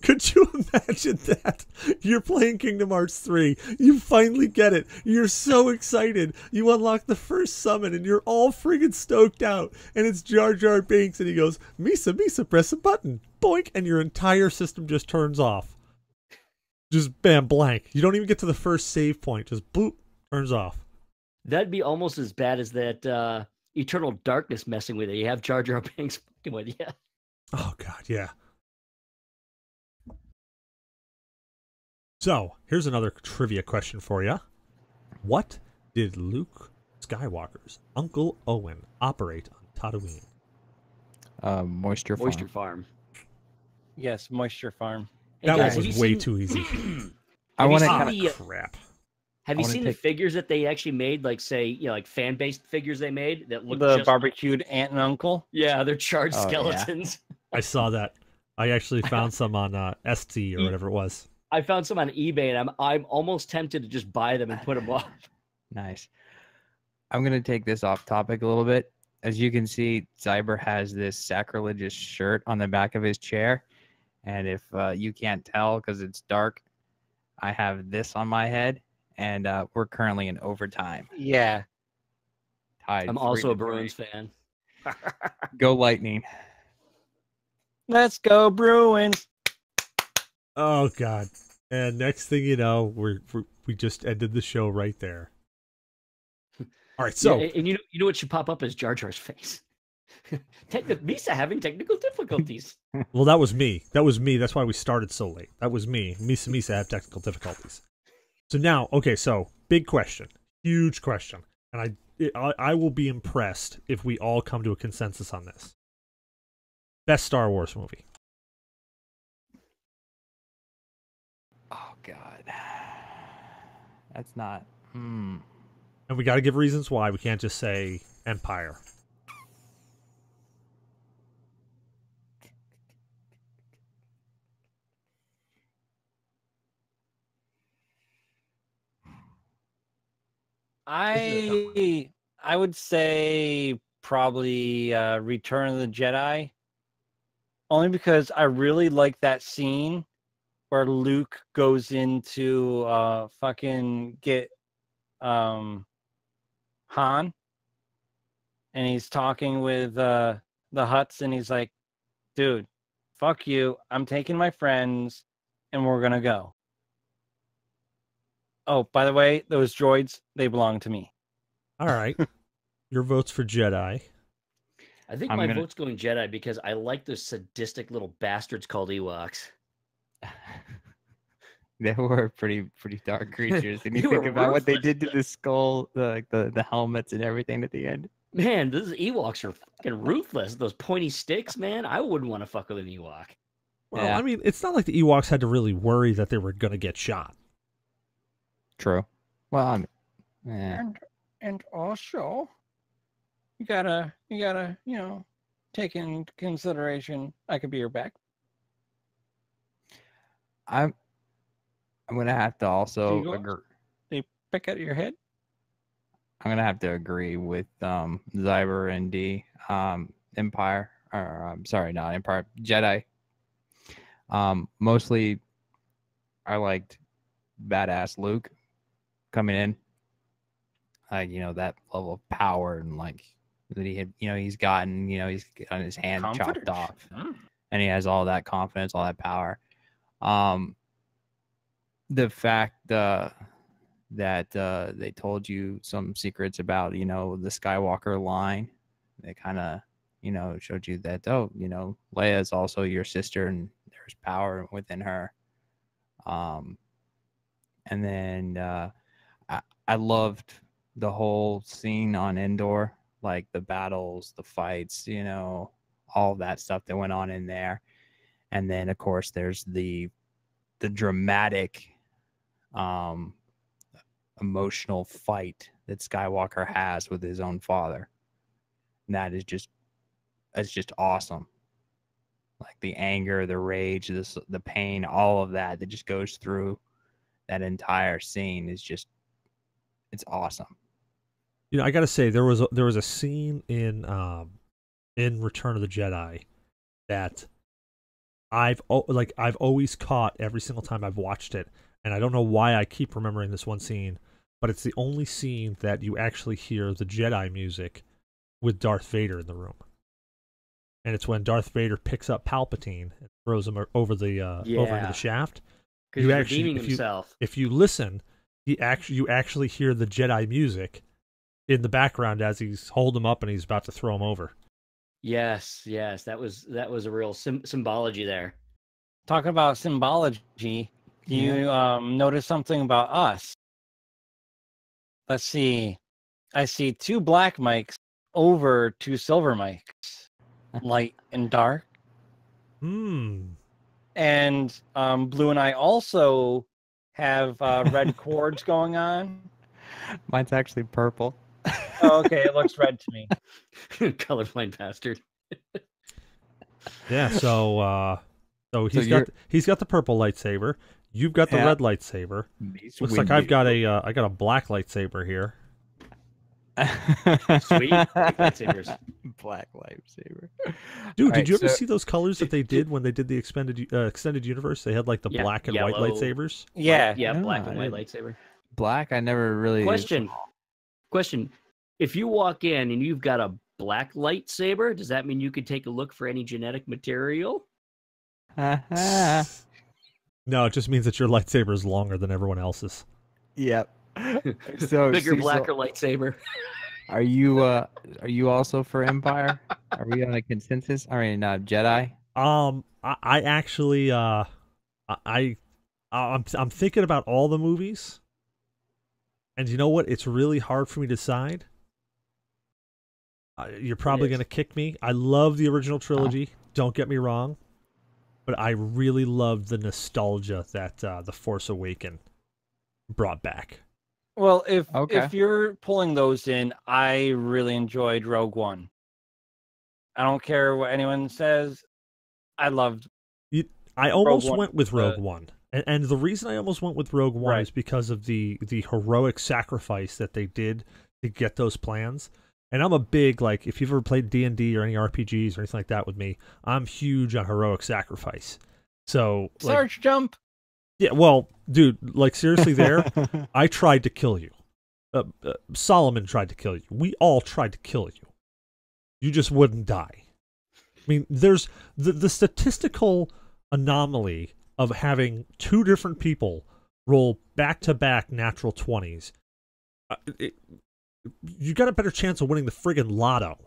S1: Could you imagine that? You're playing Kingdom Hearts 3. You finally get it. You're so excited. You unlock the first summon and you're all friggin' stoked out. And it's Jar Jar Binks and he goes, Misa, press a button. Boink, and your entire system just turns off. Just bam, blank. You don't even get to the first save point. Just boop, turns off.
S4: That'd be almost as bad as that Eternal Darkness messing with it. You have Jar Jar Binks fucking with you.
S1: Oh, God, yeah. So, here's another trivia question for you. What did Luke Skywalker's Uncle Owen operate on Tatooine?
S3: Moisture farm.
S4: Moisture Farm.
S2: Yes, Moisture Farm.
S4: Hey,
S1: That
S4: guys,
S1: was
S4: have you
S1: way
S4: seen-
S1: too easy.
S3: I
S4: have you
S3: want to
S4: seen
S3: kind
S4: the,
S3: of
S1: Crap.
S4: Have
S3: I
S4: you
S3: wanna
S4: seen the
S3: take-
S4: figures that they actually made? Like, say, like fan-based figures they made that look
S2: The
S4: just
S2: barbecued aunt and uncle.
S4: Yeah, they're charged
S3: Oh, yeah.
S4: skeletons.
S1: I saw that. I actually found some on ST or whatever it was.
S4: I found some on eBay, and I'm almost tempted to just buy them and put them up.
S3: Nice. I'm gonna take this off topic a little bit. As you can see, Zyber has this sacrilegious shirt on the back of his chair, and if you can't tell because it's dark, I have this on my head, and we're currently in overtime.
S2: Yeah.
S3: Tied
S4: I'm also a
S3: 3-3.
S4: Bruins fan.
S3: Go Lightning.
S2: Let's go Bruins.
S1: Oh God! And next thing you know, we just ended the show right there. All right, so
S4: Yeah, and you know what should pop up is Jar Jar's face. Misa having technical difficulties.
S1: well, that was me. That was me. That's why we started so late. That was me. Misa had technical difficulties. So now, okay, so big question, huge question, and I will be impressed if we all come to a consensus on this. Best Star Wars movie.
S3: Oh God, that's not.
S1: And we got to give reasons why. We can't just say Empire.
S2: I would say probably Return of the Jedi. Only because I really like that scene where Luke goes into fucking get Han, and he's talking with the Hutts, and he's like, dude, fuck you, I'm taking my friends and we're gonna go. Oh, by the way, those droids, they belong to me.
S1: All right. Your vote's for Jedi.
S4: I think my vote's going Jedi because I like those sadistic little bastards called Ewoks.
S3: They were pretty dark creatures. And you
S4: They
S3: think
S4: were
S3: about what they
S4: ruthless.
S3: did to the skull, the helmets and everything at the end.
S4: Man, those Ewoks are fucking ruthless. Those pointy sticks, man. I wouldn't want to fuck with an Ewok.
S1: Well,
S3: Yeah.
S1: I mean, it's not like the Ewoks had to really worry that they were going to get shot.
S3: True. Well, I mean, yeah.
S2: And also, you gotta, take into consideration I could be your back.
S3: I'm gonna have to also
S2: Eagles?
S3: agree.
S2: They pick at your head.
S3: I'm gonna have to agree with Zyber and D. Empire, or I'm sorry, not Empire. Jedi. Mostly, I liked badass Luke coming in. Like, that level of power and like that he had, he's gotten, he's gotten his hand chopped off, and he has all that confidence, all that power. The fact that they told you some secrets about, the Skywalker line, they kind of, showed you that, Leia is also your sister and there's power within her. And then I loved the whole scene on Endor, like the battles, the fights, all that stuff that went on in there. And then, of course, there's the dramatic, emotional fight that Skywalker has with his own father. And that is it's just awesome. Like the anger, the rage, the pain, all of that just goes through that entire scene is just, it's awesome.
S1: I got to say there was a scene in Return of the Jedi that I've always caught every single time I've watched it, and I don't know why I keep remembering this one scene, but it's the only scene that you actually hear the Jedi music with Darth Vader in the room. And it's when Darth Vader picks up Palpatine and throws him over into the shaft.
S4: Because he's redeeming himself.
S1: If you listen, you actually hear the Jedi music in the background as he's holding him up and he's about to throw him over.
S4: Yes, that was a real symbology there.
S2: Talking about symbology, do you notice something about us? Let's see. I see 2 black mics over 2 silver mics, light and dark.
S1: Hmm.
S2: And Blue and I also have red cords going on.
S3: Mine's actually purple.
S2: Oh, okay, it looks red to me.
S4: Colorblind bastard.
S1: Yeah, so So
S3: So
S1: he's got the purple lightsaber. You've got the
S3: Yeah.
S1: red lightsaber. Looks like I've got a black lightsaber here.
S4: Sweet. Like lightsabers.
S3: Black lightsaber.
S1: Dude,
S3: All
S1: did
S3: right,
S1: you ever
S3: so-
S1: see those colors that they did when they did the extended universe? They had like the
S4: Yeah,
S1: black and white
S4: yellow.
S1: lightsabers.
S2: Yeah.
S4: Yeah,
S3: No,
S4: black
S3: I
S4: and white
S3: didn't.
S4: lightsaber.
S3: Black? I never really.
S4: Question. If you walk in and you've got a black lightsaber, does that mean you could take a look for any genetic material?
S1: No, it just means that your lightsaber is longer than everyone else's.
S3: Yep. So
S4: Bigger,
S3: Cecil,
S4: blacker lightsaber.
S3: Are you also for Empire? Are we on a consensus? I mean, Jedi.
S1: I actually I'm thinking about all the movies, and you know what? It's really hard for me to decide. You're probably
S4: is.
S1: gonna kick me. I love the original trilogy. Don't get me wrong, but I really love the nostalgia that The Force Awakens brought back.
S2: Well,
S3: Okay.
S2: if you're pulling those in, I really enjoyed Rogue One. I don't care what anyone says. I loved.
S1: I almost
S2: One,
S1: went with Rogue One, and the reason I almost went with Rogue One
S2: Right.
S1: is because of the heroic sacrifice that they did to get those plans. And I'm a big, like, if you've ever played D&D or any RPGs or anything like that with me, I'm huge on heroic sacrifice. So, like,
S2: Sarge jump.
S1: yeah, well, dude, like, seriously, there, I tried to kill you. Solomon tried to kill you. We all tried to kill you. You just wouldn't die. I mean, there's the statistical anomaly of having two different people roll back-to-back natural 20s. You got a better chance of winning the friggin' lotto.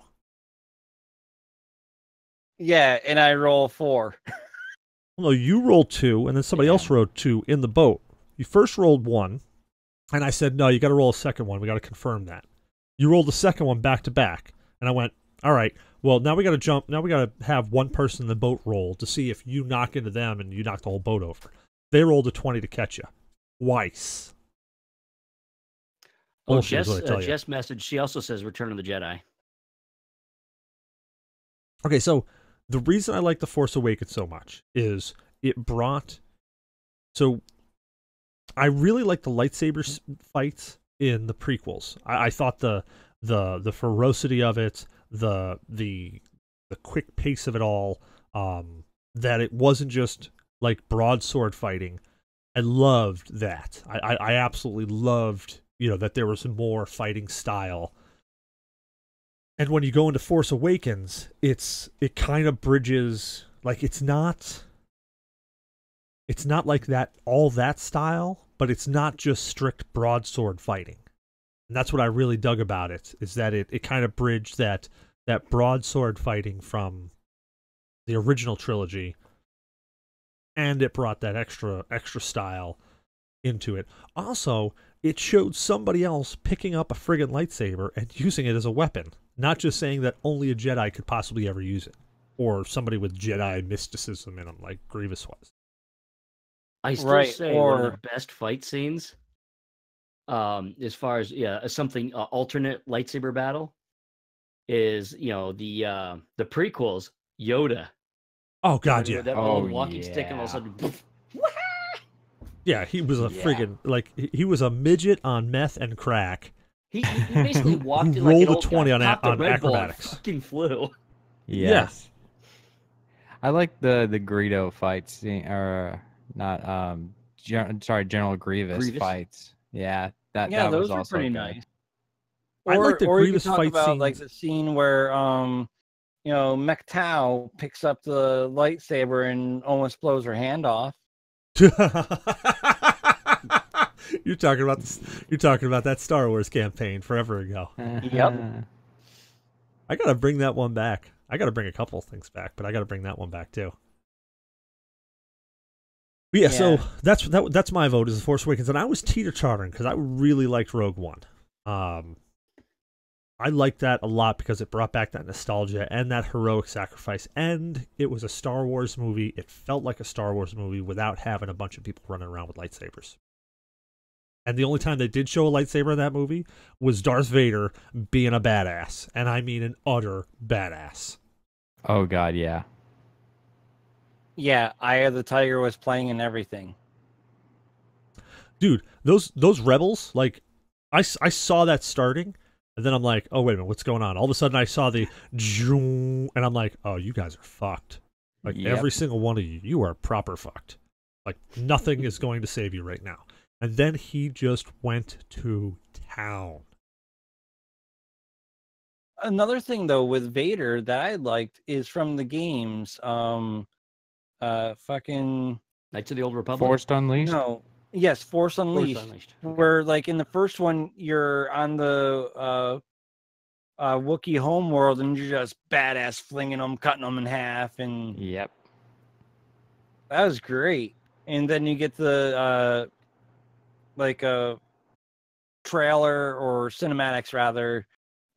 S2: Yeah, and I roll 4.
S1: Well, no, you rolled 2, and then somebody else rolled 2 in the boat. You first rolled 1, and I said, no, you got to roll a second one. We got to confirm that. You rolled the second one back-to-back, and I went, all right, well, now we got to jump. Now we got to have one person in the boat roll to see if you knock into them and you knock the whole boat over. They rolled a 20 to catch you. Twice.
S4: Oh,
S1: Bullshit is
S4: Jess,
S1: what I tell you.
S4: Jess message. She also says Return of the Jedi.
S1: Okay, so the reason I like The Force Awakens so much is it brought... So I really like the lightsaber fights in the prequels. I thought the ferocity of it, the quick pace of it all, that it wasn't just like broadsword fighting. I loved that. I absolutely loved, that there was more fighting style. And when you go into Force Awakens, it kind of bridges, like it's not like all that style, but it's not just strict broadsword fighting. And that's what I really dug about it, is that it kind of bridged that broadsword fighting from the original trilogy, and it brought that extra style into it. Also, it showed somebody else picking up a friggin' lightsaber and using it as a weapon, not just saying that only a Jedi could possibly ever use it, or somebody with Jedi mysticism in them, like Grievous was.
S4: I still say one of the best fight scenes, as far as something alternate lightsaber battle, is the prequels, Yoda.
S1: Oh God, yeah.
S4: With that old walking stick, and all of a sudden, poof,
S1: yeah, he was a friggin' he was a midget on meth and crack.
S4: He basically walked in
S1: rolled
S4: like an
S1: a
S4: old
S1: 20
S4: guy,
S1: on
S4: popped a Red Bull and
S1: acrobatics.
S4: fucking flew.
S3: Yes. I like the Greedo fight scene, or not. General Grievous fights. Yeah, that
S2: those
S3: was
S2: were
S3: also
S2: pretty
S3: good.
S2: nice.
S1: I like the
S2: or you
S1: Grievous
S2: can talk
S1: fight
S2: about like
S1: scenes.
S2: the scene where Mech picks up the lightsaber and almost blows her hand off.
S1: You're talking about that Star Wars campaign forever ago.
S2: Yep.
S1: I gotta bring that one back. I gotta bring a couple of things back, but I gotta bring that one back too. But yeah, so that's my vote, is The Force Awakens, and I was teeter-tottering because I really liked Rogue One. I liked that a lot because it brought back that nostalgia and that heroic sacrifice, and it was a Star Wars movie. It felt like a Star Wars movie without having a bunch of people running around with lightsabers. And the only time they did show a lightsaber in that movie was Darth Vader being a badass, and I mean an utter badass.
S3: Oh God, yeah.
S2: Yeah, Eye of the Tiger was playing and everything.
S1: Dude, those rebels, like, I saw that starting, and then I'm like, oh wait a minute, what's going on? All of a sudden I saw the and I'm like, oh, you guys are fucked. Like
S3: Yep.
S1: every single one of you are proper fucked. Like nothing is going to save you right now. And then he just went to town.
S2: Another thing though with Vader that I liked is from the games. Fucking
S4: Knights of the Old Republic.
S3: Forced Unleashed.
S2: no, yes, Force
S4: Force
S2: Unleashed.
S4: Unleashed. Okay.
S2: Where like in the first one you're on the Wookiee homeworld and you're just badass flinging them, cutting them in half, and
S3: Yep.
S2: that was great. And then you get the like a trailer or cinematics rather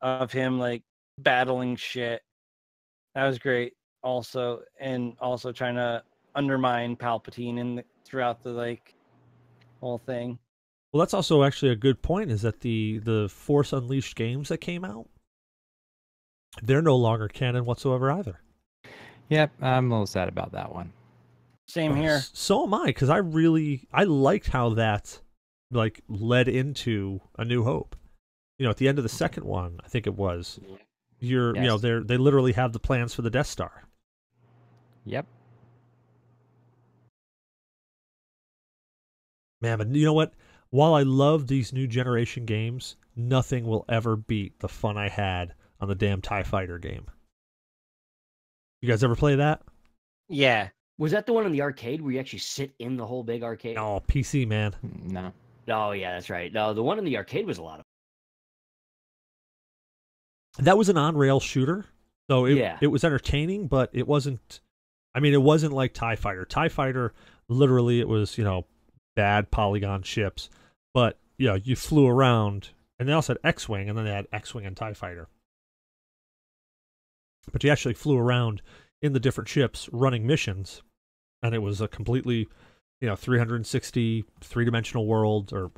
S2: of him like battling shit. That was great. Also, and also trying to undermine Palpatine throughout the like whole thing.
S1: Well, that's also actually a good point, is that the Force Unleashed games that came out, they're no longer canon whatsoever either.
S3: Yep. I'm a little sad about that one.
S2: Same here.
S1: So am I, because I liked how that like led into A New Hope. You know, at the end of the second one, I think it was, you know,
S3: Yes.
S1: they literally have the plans for the Death Star.
S3: Yep.
S1: Man, but you know what? While I love these new generation games, nothing will ever beat the fun I had on the damn TIE Fighter game. You guys ever play that?
S2: Yeah.
S4: Was that the one in the arcade where you actually sit in the whole big arcade?
S1: No, PC, man.
S3: No.
S4: Oh, yeah, that's right. No, the one in the arcade was a lot of
S1: That was an on-rail shooter, so
S4: Yeah.
S1: it was entertaining, but it wasn't. I mean, it wasn't like TIE Fighter. TIE Fighter, literally, it was, you know, bad polygon ships, but you know, you flew around, and they also had X-wing, and then they had X-wing and TIE Fighter. But you actually flew around in the different ships running missions, and it was a completely, you know, 360 three-dimensional world or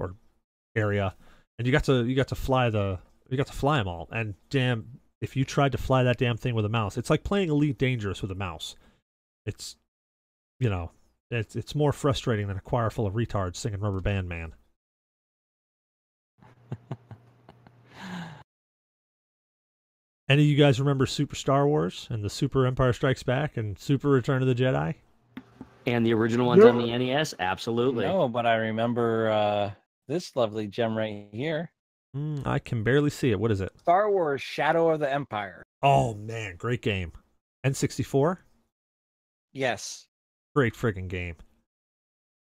S1: area, and you got to fly them all. And damn, if you tried to fly that damn thing with a mouse, it's like playing Elite Dangerous with a mouse. It's, you know, it's more frustrating than a choir full of retards singing Rubber Band Man. Any of you guys remember Super Star Wars and the Super Empire Strikes Back and Super Return of the Jedi?
S4: And the original ones on the NES? Absolutely.
S2: No, but I remember this lovely gem right here.
S1: I can barely see it. What is it?
S2: Star Wars Shadow of the Empire.
S1: Oh, man, great game. N64?
S2: Yes.
S1: Great friggin' game.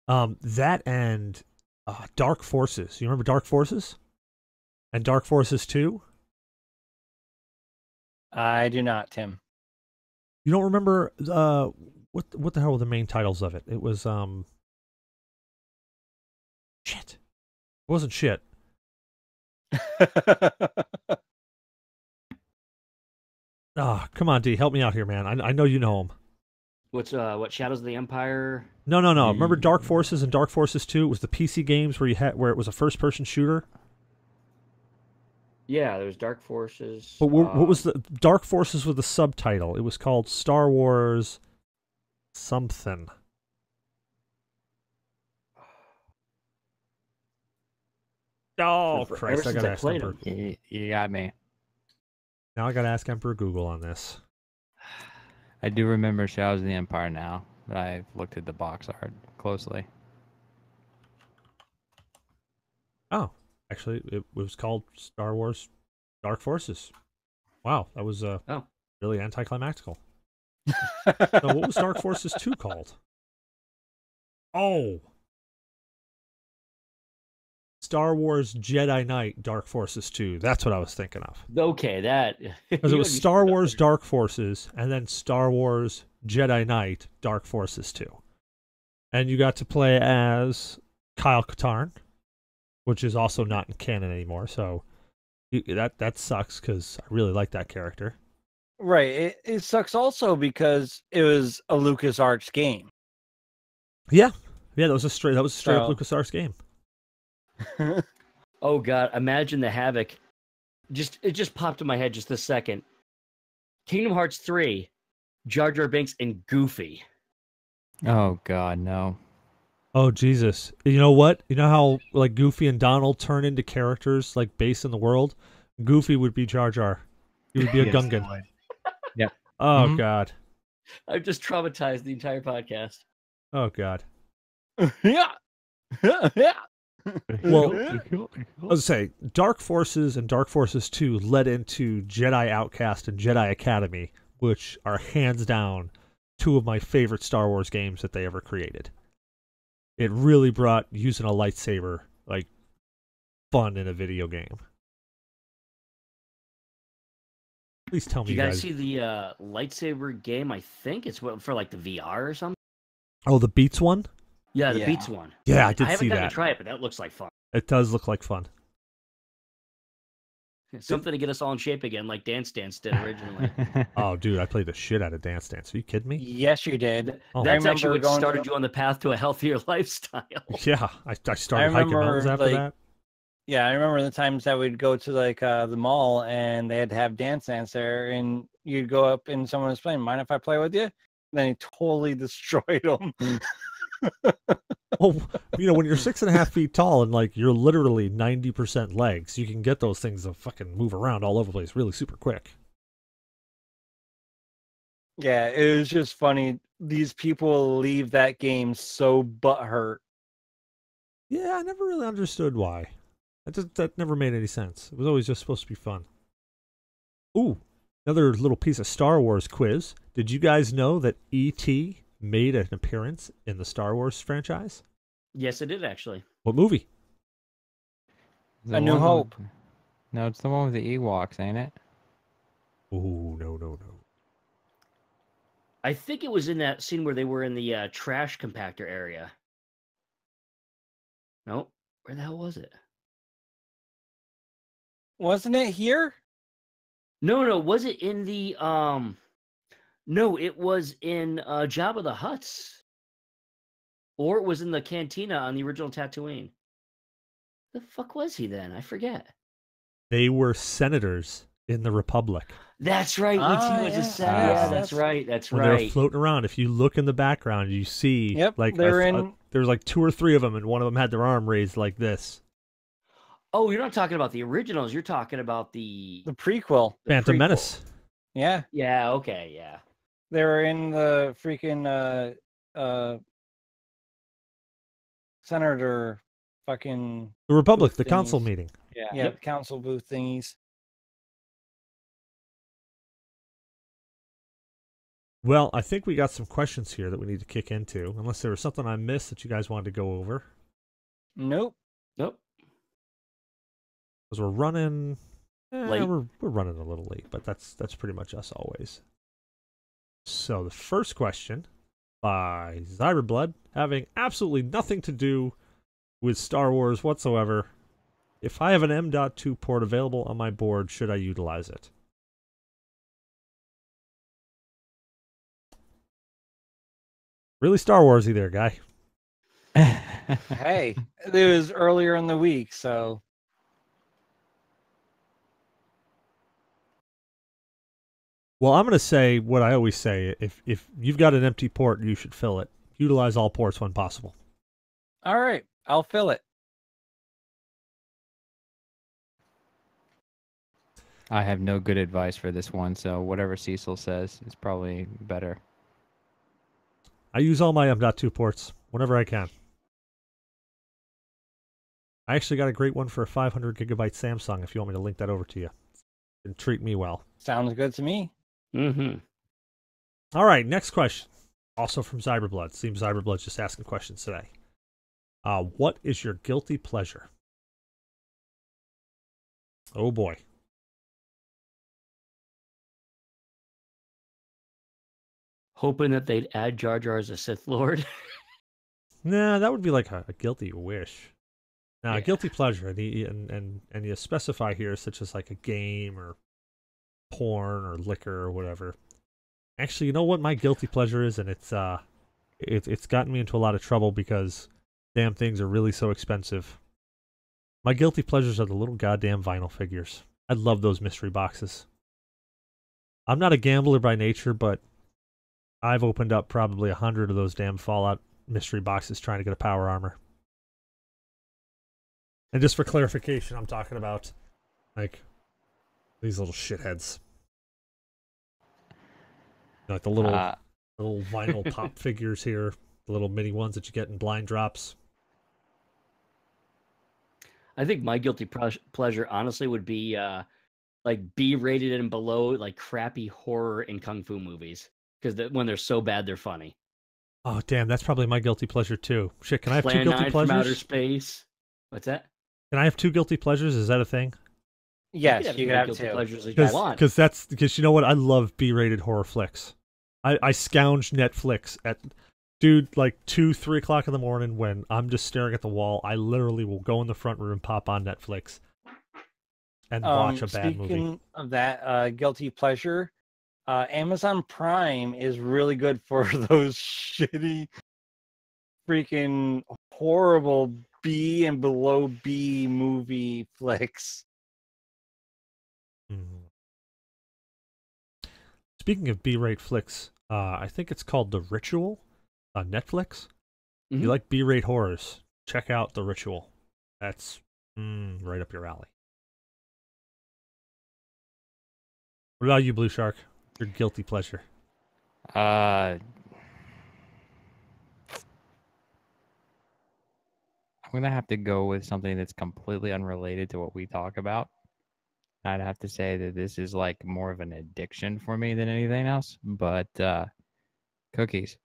S1: That and Dark Forces. You remember Dark Forces? And Dark Forces 2?
S2: I do not, Tim.
S1: You don't remember what the hell were the main titles of it? It was shit. It wasn't shit. Ah, come on, D, help me out here, man. I know you know them.
S4: What's what Shadows of the Empire?
S1: No. Remember Dark Forces and Dark Forces 2? It was the PC games where it was a first-person shooter.
S4: Yeah, there was Dark Forces.
S1: But what was the Dark Forces with the subtitle? It was called Star Wars something. Oh,
S4: Ever
S1: Christ, I
S4: since
S1: gotta
S4: I
S1: ask
S4: played
S1: Emperor.
S3: You got me.
S1: Now I gotta ask Emperor Google on this.
S3: I do remember Shadows of the Empire now, but I've looked at the box art closely.
S1: Oh, actually, it was called Star Wars Dark Forces. Wow, that was really anticlimactical. So what was Dark Forces 2 called? Oh, Star Wars Jedi Knight Dark Forces 2. That's what I was thinking of.
S4: Okay, that
S1: Because it was Star Wars Dark Forces and then Star Wars Jedi Knight Dark Forces 2. And you got to play as Kyle Katarn, which is also not in canon anymore. So that sucks because I really like that character.
S2: Right. It sucks also because it was a LucasArts game.
S1: Yeah, that was a straight up
S2: So-
S1: LucasArts game.
S4: Oh god, imagine the havoc. It just popped in my head just a second. Kingdom Hearts 3, Jar Jar Binks and Goofy.
S3: Oh God, no.
S1: Oh Jesus! You know what? You know how like Goofy and Donald turn into characters like based in the world. Goofy would be Jar Jar. He would be a
S3: Yes,
S1: Gungan.
S3: it would. Yep.
S1: Oh
S3: Mhm.
S1: God.
S4: I've just traumatized the entire podcast.
S1: Oh God.
S2: Yeah. Yeah.
S1: Well, I was say Dark Forces and Dark Forces 2 led into Jedi Outcast and Jedi Academy, which are hands down two of my favorite Star Wars games that they ever created. It really brought using a lightsaber like fun in a video game. Please tell
S4: Did
S1: me
S4: you
S1: you
S4: guys
S1: guys.
S4: see the lightsaber game? I think it's for like the VR or something.
S1: Oh, the Beats one?
S4: Yeah, the
S2: Yeah.
S4: Beats one.
S1: Yeah, I did
S4: I haven't
S1: see
S4: gotten
S1: that.
S4: to try it, but that looks like fun.
S1: It does look like fun.
S4: Something to get us all in shape again, like Dance Dance did originally.
S1: Oh, dude, I played the shit out of Dance Dance. Are you kidding me?
S2: Yes, you did.
S1: Oh,
S4: That's
S2: I
S4: actually
S2: remember
S4: what started you on the path to a healthier lifestyle.
S1: yeah, I started hiking
S2: remember,
S1: mountains after
S2: like,
S1: that.
S2: Yeah, I remember the times that we'd go to like the mall and they had to have dance there, and you'd go up and someone was playing. Mind if I play with you? Then he totally destroyed them.
S1: Well, you know, when you're 6.5 feet tall and like you're literally 90% legs, you can get those things to fucking move around all over the place really super quick.
S2: Yeah, it was just funny. These people leave that game so butthurt.
S1: Yeah, I never really understood why. That never made any sense. It was always just supposed to be fun. Ooh, another little piece of Star Wars quiz. Did you guys know that E.T. made an appearance in the Star Wars franchise?
S4: Yes, it did actually.
S1: What movie?
S3: The
S2: A New
S3: one
S2: Hope.
S3: with- No, it's the one with the Ewoks, ain't it?
S1: Ooh, no.
S4: I think it was in that scene where they were in the trash compactor area. Nope. Where the hell was it?
S2: Wasn't it here?
S4: No. Was it in the No, it was in Jabba the Hutt's. Or it was in the cantina on the original Tatooine. The fuck was he then? I forget.
S1: They were senators in the Republic.
S4: That's right.
S2: Ah,
S4: E.T. was a
S2: yes,
S4: senator.
S1: yes,
S4: Yeah,
S2: yes.
S4: that's right. That's
S1: When they're
S4: right.
S1: floating around, if you look in the background, you see
S2: Yep,
S1: like
S2: they're in.
S1: there's like 2 or 3 of them, and one of them had their arm raised like this.
S4: Oh, you're not talking about the originals. You're talking about the
S2: The prequel.
S1: Phantom
S4: prequel.
S1: Menace.
S2: Yeah,
S4: Yeah. Okay. Yeah.
S2: they were in the freaking senator fucking
S1: The Republic,
S2: booth
S1: the council
S2: thingies.
S1: meeting.
S2: Yeah,
S4: Yep.
S2: the council booth thingies.
S1: Well, I think we got some questions here that we need to kick into, unless there was something I missed that you guys wanted to go over.
S2: Nope.
S4: Nope.
S1: Because we're running,
S4: Late.
S1: we're running a little late, but that's pretty much us always. So the first question by Zyberblood, having absolutely nothing to do with Star Wars whatsoever. If I have an M.2 port available on my board, should I utilize it? Really Star Warsy there, guy.
S2: Hey, it was earlier in the week, so
S1: Well, I'm going to say what I always say. If you've got an empty port, you should fill it. Utilize all ports when possible.
S2: all right, I'll fill it.
S3: I have no good advice for this one, so whatever Cecil says is probably better.
S1: I use all my M.2 ports whenever I can. I actually got a great one for a 500 gigabyte Samsung if you want me to link that over to you. And treat me well.
S2: Sounds good to me.
S4: Mm-hmm.
S1: All right, next question. Also from Cyberblood. Seems Cyberblood's just asking questions today. What is your guilty pleasure? Oh boy.
S4: Hoping that they'd add Jar Jar as a Sith Lord.
S1: Nah, that would be like a guilty wish. Now, a
S4: Yeah.
S1: guilty pleasure, and you specify here, such as like a game or porn or liquor or whatever. Actually, you know what my guilty pleasure is, and it's gotten me into a lot of trouble because damn things are really so expensive. My guilty pleasures are the little goddamn vinyl figures. I love those mystery boxes. I'm not a gambler by nature, but I've opened up probably 100 of those damn Fallout mystery boxes trying to get a power armor. And just for clarification, I'm talking about like these little shitheads. Like the little vinyl pop figures here, the little mini ones that you get in blind drops.
S4: I think my guilty pleasure, honestly, would be like B-rated and below, like crappy horror and kung fu movies, because when they're so bad, they're funny.
S1: Oh damn, that's probably my guilty pleasure too. Shit, can I have two
S4: Plan
S1: guilty
S4: 9 from outer
S1: pleasures?
S4: space. What's that?
S1: Can I have two guilty pleasures? Is that a thing?
S2: Yes,
S4: You
S2: you
S4: can have
S2: have
S4: as many guilty
S2: to.
S4: pleasures as you want.
S1: Because you know what? I love B-rated horror flicks. I scourge Netflix at, dude, like 2, 3 o'clock in the morning when I'm just staring at the wall. I literally will go in the front room, pop on Netflix, and watch a bad movie.
S2: Speaking of that guilty pleasure, Amazon Prime is really good for those shitty, freaking horrible B and below B movie flicks.
S1: Mhm. Speaking of B-rate flicks, I think it's called The Ritual on Netflix. If you
S4: Mhm.
S1: like B-rate horrors, check out The Ritual. That's right up your alley. What about you, Blue Shark? Your guilty pleasure.
S3: I'm gonna have to go with something that's completely unrelated to what we talk about. I'd have to say that this is like more of an addiction for me than anything else. But cookies,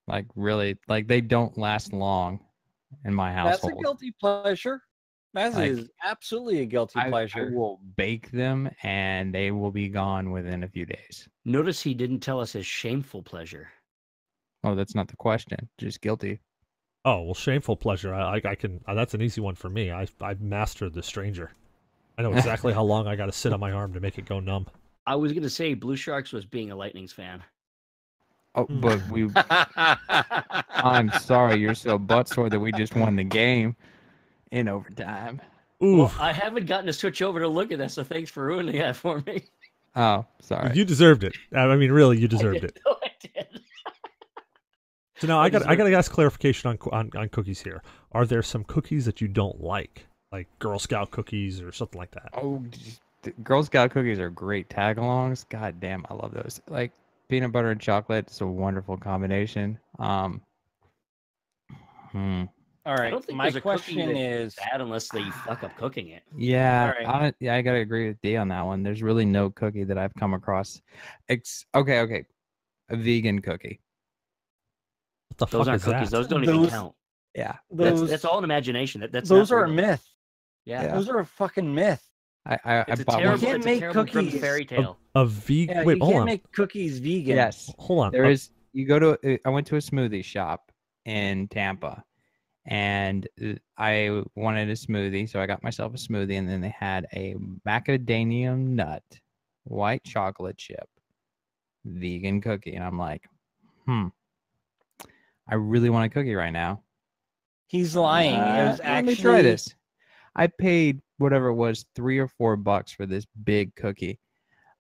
S3: like really, like they don't last long in my
S2: That's
S3: household.
S2: a guilty pleasure. That is
S3: Like,
S2: absolutely a guilty
S3: I
S2: pleasure.
S3: will bake them and they will be gone within a few days.
S4: Notice he didn't tell us his shameful pleasure.
S3: Oh, that's not the question. Just guilty.
S1: Oh well, shameful pleasure. I can. That's an easy one for me. I've mastered the stranger. I know exactly how long I got to sit on my arm to make it go numb.
S4: I was gonna say Blue Sharks was being a Lightnings fan.
S3: Oh, but we. I'm sorry, you're so buttsore that we just won the game in overtime.
S1: Ooh,
S4: Well, I haven't gotten to switch over to look at that, so thanks for ruining that for me.
S3: Oh, sorry.
S1: you deserved it. I mean, really, you deserved it.
S4: No, I did.
S1: So now I got to ask clarification on cookies here. Are there some cookies that you don't like Girl Scout cookies or something like that?
S3: Oh, Girl Scout cookies are great tag-alongs. God damn, I love those. Like peanut butter and chocolate. It's a wonderful combination.
S2: All
S4: I
S2: right,
S4: don't think
S2: my
S4: there's a cookie
S2: question
S4: that's
S2: is,
S4: bad unless they fuck up cooking it.
S3: Yeah,
S2: All right.
S3: I gotta agree with D on that one. There's really no cookie that I've come across. Okay, a vegan cookie.
S1: What the
S4: Those
S1: fuck
S4: aren't
S1: is
S4: cookies.
S1: that?
S4: Those don't even
S2: Those-
S4: count.
S3: Yeah,
S4: That's all an imagination. That's
S2: those
S4: not
S2: are a
S4: real.
S2: myth.
S4: Yeah.
S3: Yeah.
S2: Those are a fucking myth.
S3: I
S4: It's a
S3: bought
S4: terrible,
S3: one.
S2: can't
S4: it's
S2: make
S4: a terrible Grimm's
S2: cookies.
S4: fairy tale.
S1: A vegan.
S2: Yeah,
S1: Wait,
S2: you
S1: hold
S2: can't
S1: on.
S2: make cookies vegan.
S3: Yes,
S1: Hold on.
S3: there is. You go to. I went to a smoothie shop in Tampa, and I wanted a smoothie, so I got myself a smoothie, and then they had a macadamia nut, white chocolate chip, vegan cookie, and I'm like, I really want a cookie right now.
S2: He's lying. It was
S3: Let
S2: actually
S3: me try this. I paid whatever it was, $3 or $4 for this big cookie.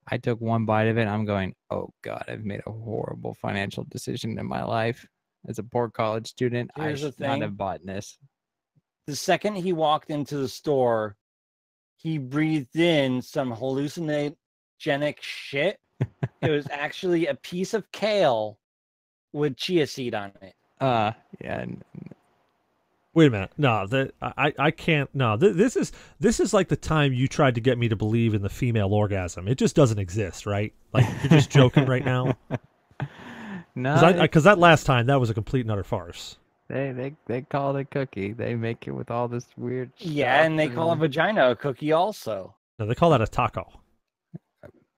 S3: I took one bite of it. And I'm going, oh God, I've made a horrible financial decision in my life. As a poor college student,
S2: Here's
S3: I
S2: the
S3: should not
S2: thing.
S3: have bought this.
S2: The second he walked into the store, he breathed in some hallucinogenic shit. It was actually a piece of kale with chia seed on it.
S3: Yeah.
S1: Wait a minute. No, I can't. No, this is like the time you tried to get me to believe in the female orgasm. It just doesn't exist, right? Like you're just joking right now.
S3: No,
S1: Because that last time that was a complete and utter farce.
S3: they call it a cookie. They make it with all this weird
S2: Yeah,
S3: stuff
S2: and they call a vagina a cookie also.
S1: No, they call that a taco.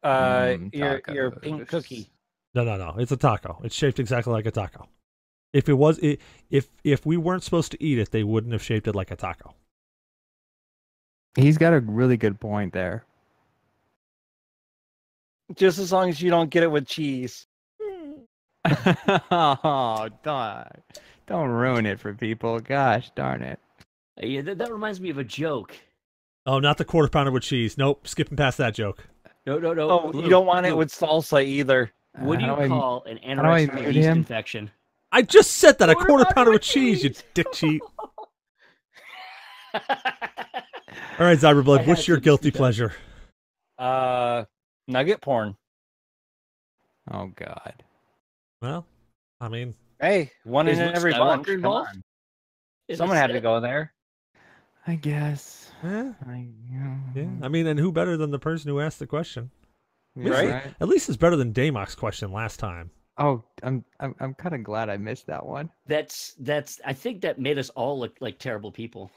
S2: Your pink
S3: tacos.
S2: cookie.
S1: No. It's a taco. It's shaped exactly like a taco. If it was, if we weren't supposed to eat it, they wouldn't have shaped it like a taco.
S3: He's got a really good point there.
S2: Just as long as you don't get it with cheese.
S3: Oh, don't ruin it for people. Gosh darn it.
S4: Yeah, that reminds me of a joke.
S1: Oh, not the quarter pounder with cheese. Nope, skipping past that joke.
S4: No.
S2: Oh,
S4: Blue,
S2: you don't want it
S4: Blue.
S2: with salsa either.
S4: What do you
S3: How do I-
S4: call an
S3: how do I
S4: anorexic
S3: mute
S4: yeast
S3: him?
S4: infection?
S1: I just said that. A
S4: Quarter
S1: quarter
S4: pounder
S1: pounder
S4: with
S1: with cheese, you
S4: cheese.
S1: dick cheat. All right, Zyberblood,
S4: I
S1: what's
S4: had
S1: your
S4: to
S1: guilty
S4: speak up.
S1: pleasure?
S2: Nugget porn.
S3: Oh God.
S1: Well, I mean,
S2: Hey, one
S4: Is
S2: in
S4: Luke
S2: every
S4: Skywalker
S2: bunch. Come
S4: involved?
S2: on.
S4: Is
S2: Someone
S4: it
S2: had to
S4: Sith?
S2: go there.
S3: I guess.
S1: yeah.
S3: Yeah.
S1: I mean, and who better than the person who asked the question?
S3: Yeah,
S2: Right?
S1: At least it's better than Damok's question last time.
S3: Oh, I'm kind of glad I missed that one.
S4: That's. I think that made us all look like terrible people.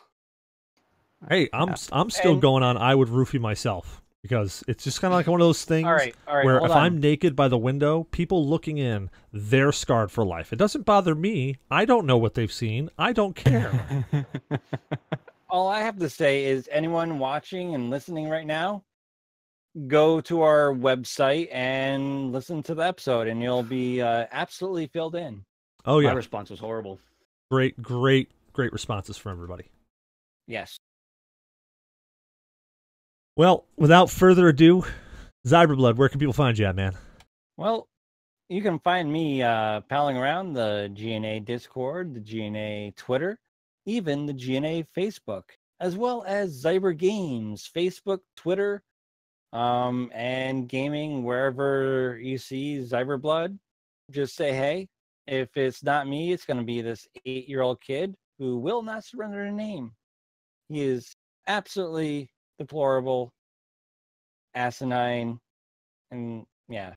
S1: Hey, I'm still
S2: And-
S1: going on. I would roofie myself because it's just kind of like one of those things
S2: All right,
S1: where
S2: hold
S1: if
S2: on.
S1: I'm naked by the window, people looking in, they're scarred for life. It doesn't bother me. I don't know what they've seen. I don't care.
S2: All I have to say is anyone watching and listening right now, go to our website and listen to the episode, and you'll be absolutely filled in.
S1: Oh
S4: My
S1: yeah,
S4: response was horrible.
S1: great responses from everybody.
S2: Yes.
S1: Well, without further ado, Zyberblood, where can people find you at, man?
S2: Well, you can find me palling around the GNA Discord, the GNA Twitter, even the GNA Facebook, as well as Zyber Games, Facebook, Twitter, and gaming wherever you see Zyberblood. Just say hey. If it's not me, it's going to be this 8-year-old kid who will not surrender a name. He is absolutely deplorable, asinine, and yeah.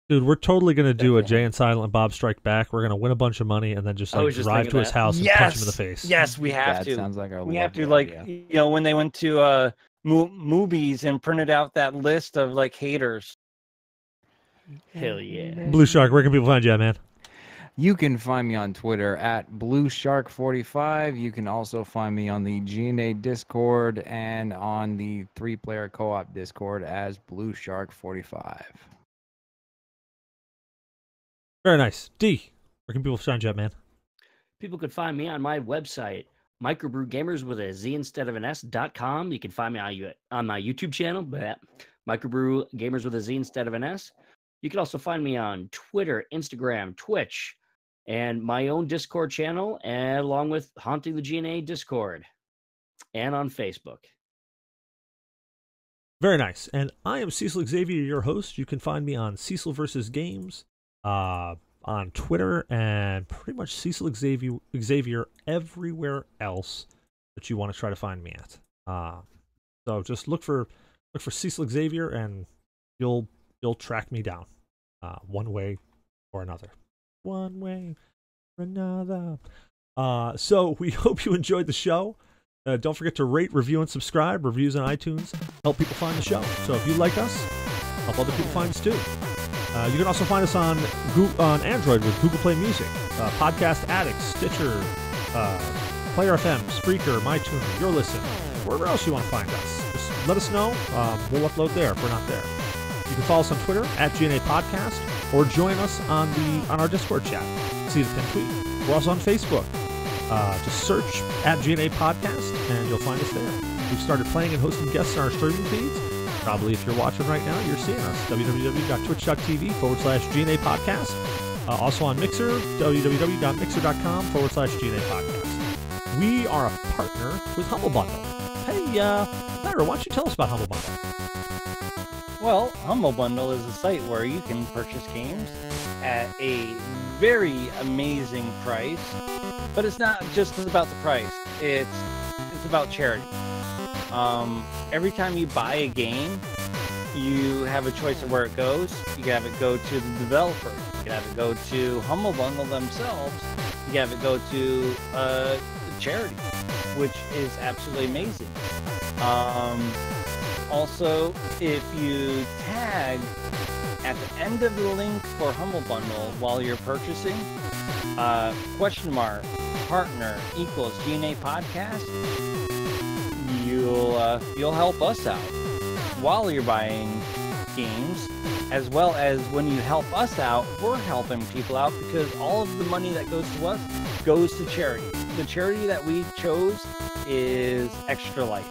S1: Dude, we're totally gonna do a
S2: Definitely.
S1: Jay and Silent Bob Strike Back. We're gonna win a bunch of money and then just
S4: I
S1: like
S4: was just
S1: drive
S4: thinking
S1: to his
S4: that.
S1: house and punch him in the face.
S2: Yes, we have
S3: That
S2: to.
S3: sounds like a
S2: We have to,
S3: lovely
S2: like,
S3: idea.
S2: you know, when they went to movies and printed out that list of like haters.
S4: Hell yeah.
S1: Blue Shark, where can people find you at, man?
S3: You can find me on Twitter at BlueShark45. You can also find me on the GNA Discord and on the 3-player co-op Discord as BlueShark45.
S1: Very nice. D, where can people find you at, man?
S4: People could find me on my website, microbrewgamers with a Z instead of an S.com. You can find me on my YouTube channel, microbrewgamers with a Z instead of an S. You can also find me on Twitter, Instagram, Twitch, and my own Discord channel, and along with Haunting the GNA Discord, and on Facebook.
S1: Very nice. And I am Cecil Xavier, your host. You can find me on Cecil vs. Games, on Twitter, and pretty much Cecil Xavier everywhere else that you want to try to find me at. So just look for Cecil Xavier, and you'll track me down, one way or another. One way or another. So we hope you enjoyed the show. Don't forget to rate, review, and subscribe. Reviews on iTunes help people find the show. So if you like us, help other people find us too. You can also find us on Android with Google Play Music, Podcast Addict, Stitcher, Player FM, Spreaker, MyTuner, Your Listen, wherever else you want to find us. Just let us know. We'll upload there if we're not there. You can follow us on Twitter at GNA Podcast, or join us on our Discord chat. See the pinned tweet. We're also on Facebook. Just search at GNA Podcast, and you'll find us there. We've started playing and hosting guests on our streaming feeds. Probably if you're watching right now, you're seeing us. www.twitch.tv/GNA Podcast. Also on Mixer, www.mixer.com/GNA Podcast. We are a partner with Humble Bundle. Hey, Lyra, why don't you tell us about Humble Bundle?
S2: Well, Humble Bundle is a site where you can purchase games at a very amazing price, but it's not just about the price. It's about charity. Every time you buy a game, you have a choice of where it goes. You can have it go to the developer. You can have it go to Humble Bundle themselves. You can have it go to a charity, which is absolutely amazing. Also, if you tag at the end of the link for Humble Bundle while you're purchasing, !partner equals GNA Podcast, you'll help us out while you're buying games, as well as when you help us out, we're helping people out because all of the money that goes to us goes to charity. The charity that we chose is Extra Life.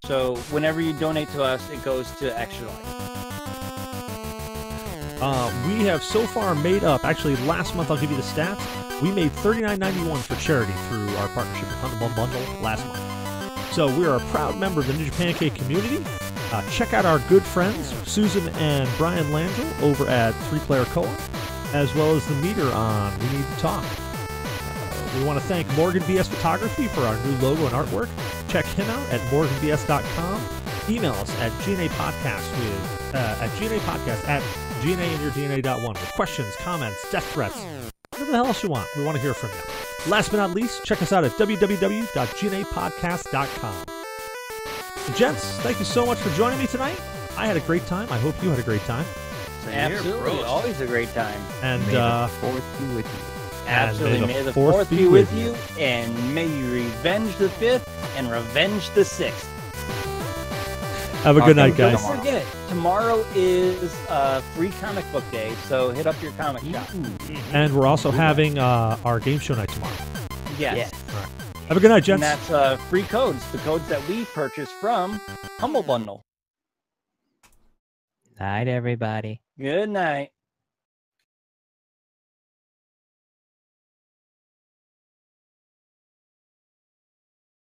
S2: So whenever you donate to us, it goes to Extra Life.
S1: We have so far made up, actually last month, I'll give you the stats, we made $39.91 for charity through our partnership with Humble Bundle last month. So we are a proud member of the Ninja Pancake community. Check out our good friends, Susan and Brian Langell, over at 3Player Co-op, as well as the meter on We Need to Talk. We want to thank Morgan BS Photography for our new logo and artwork. Check him out at morganbs.com. Email us at GNApodcast at GNApodcast@GNAinyourDNA.1 with questions, comments, death threats, whatever the hell else you want. We want to hear from you. Last but not least, check us out at www.GNApodcast.com. So, gents, thank you so much for joining me tonight. I had a great time. I hope you had a great time.
S2: Absolutely, always a great time.
S1: And
S3: May the fourth be with you.
S2: Absolutely, may the fourth be with you, and may you revenge the fifth and revenge the sixth.
S1: Have a good night, guys.
S2: Don't forget, tomorrow is free comic book day, so hit up your comic shop.
S1: And we're also having our game show night tomorrow.
S2: Yes.
S1: All right. Have a good night, gents.
S2: And that's free codes, the codes that we purchased from Humble Bundle.
S3: Night, everybody.
S2: Good night.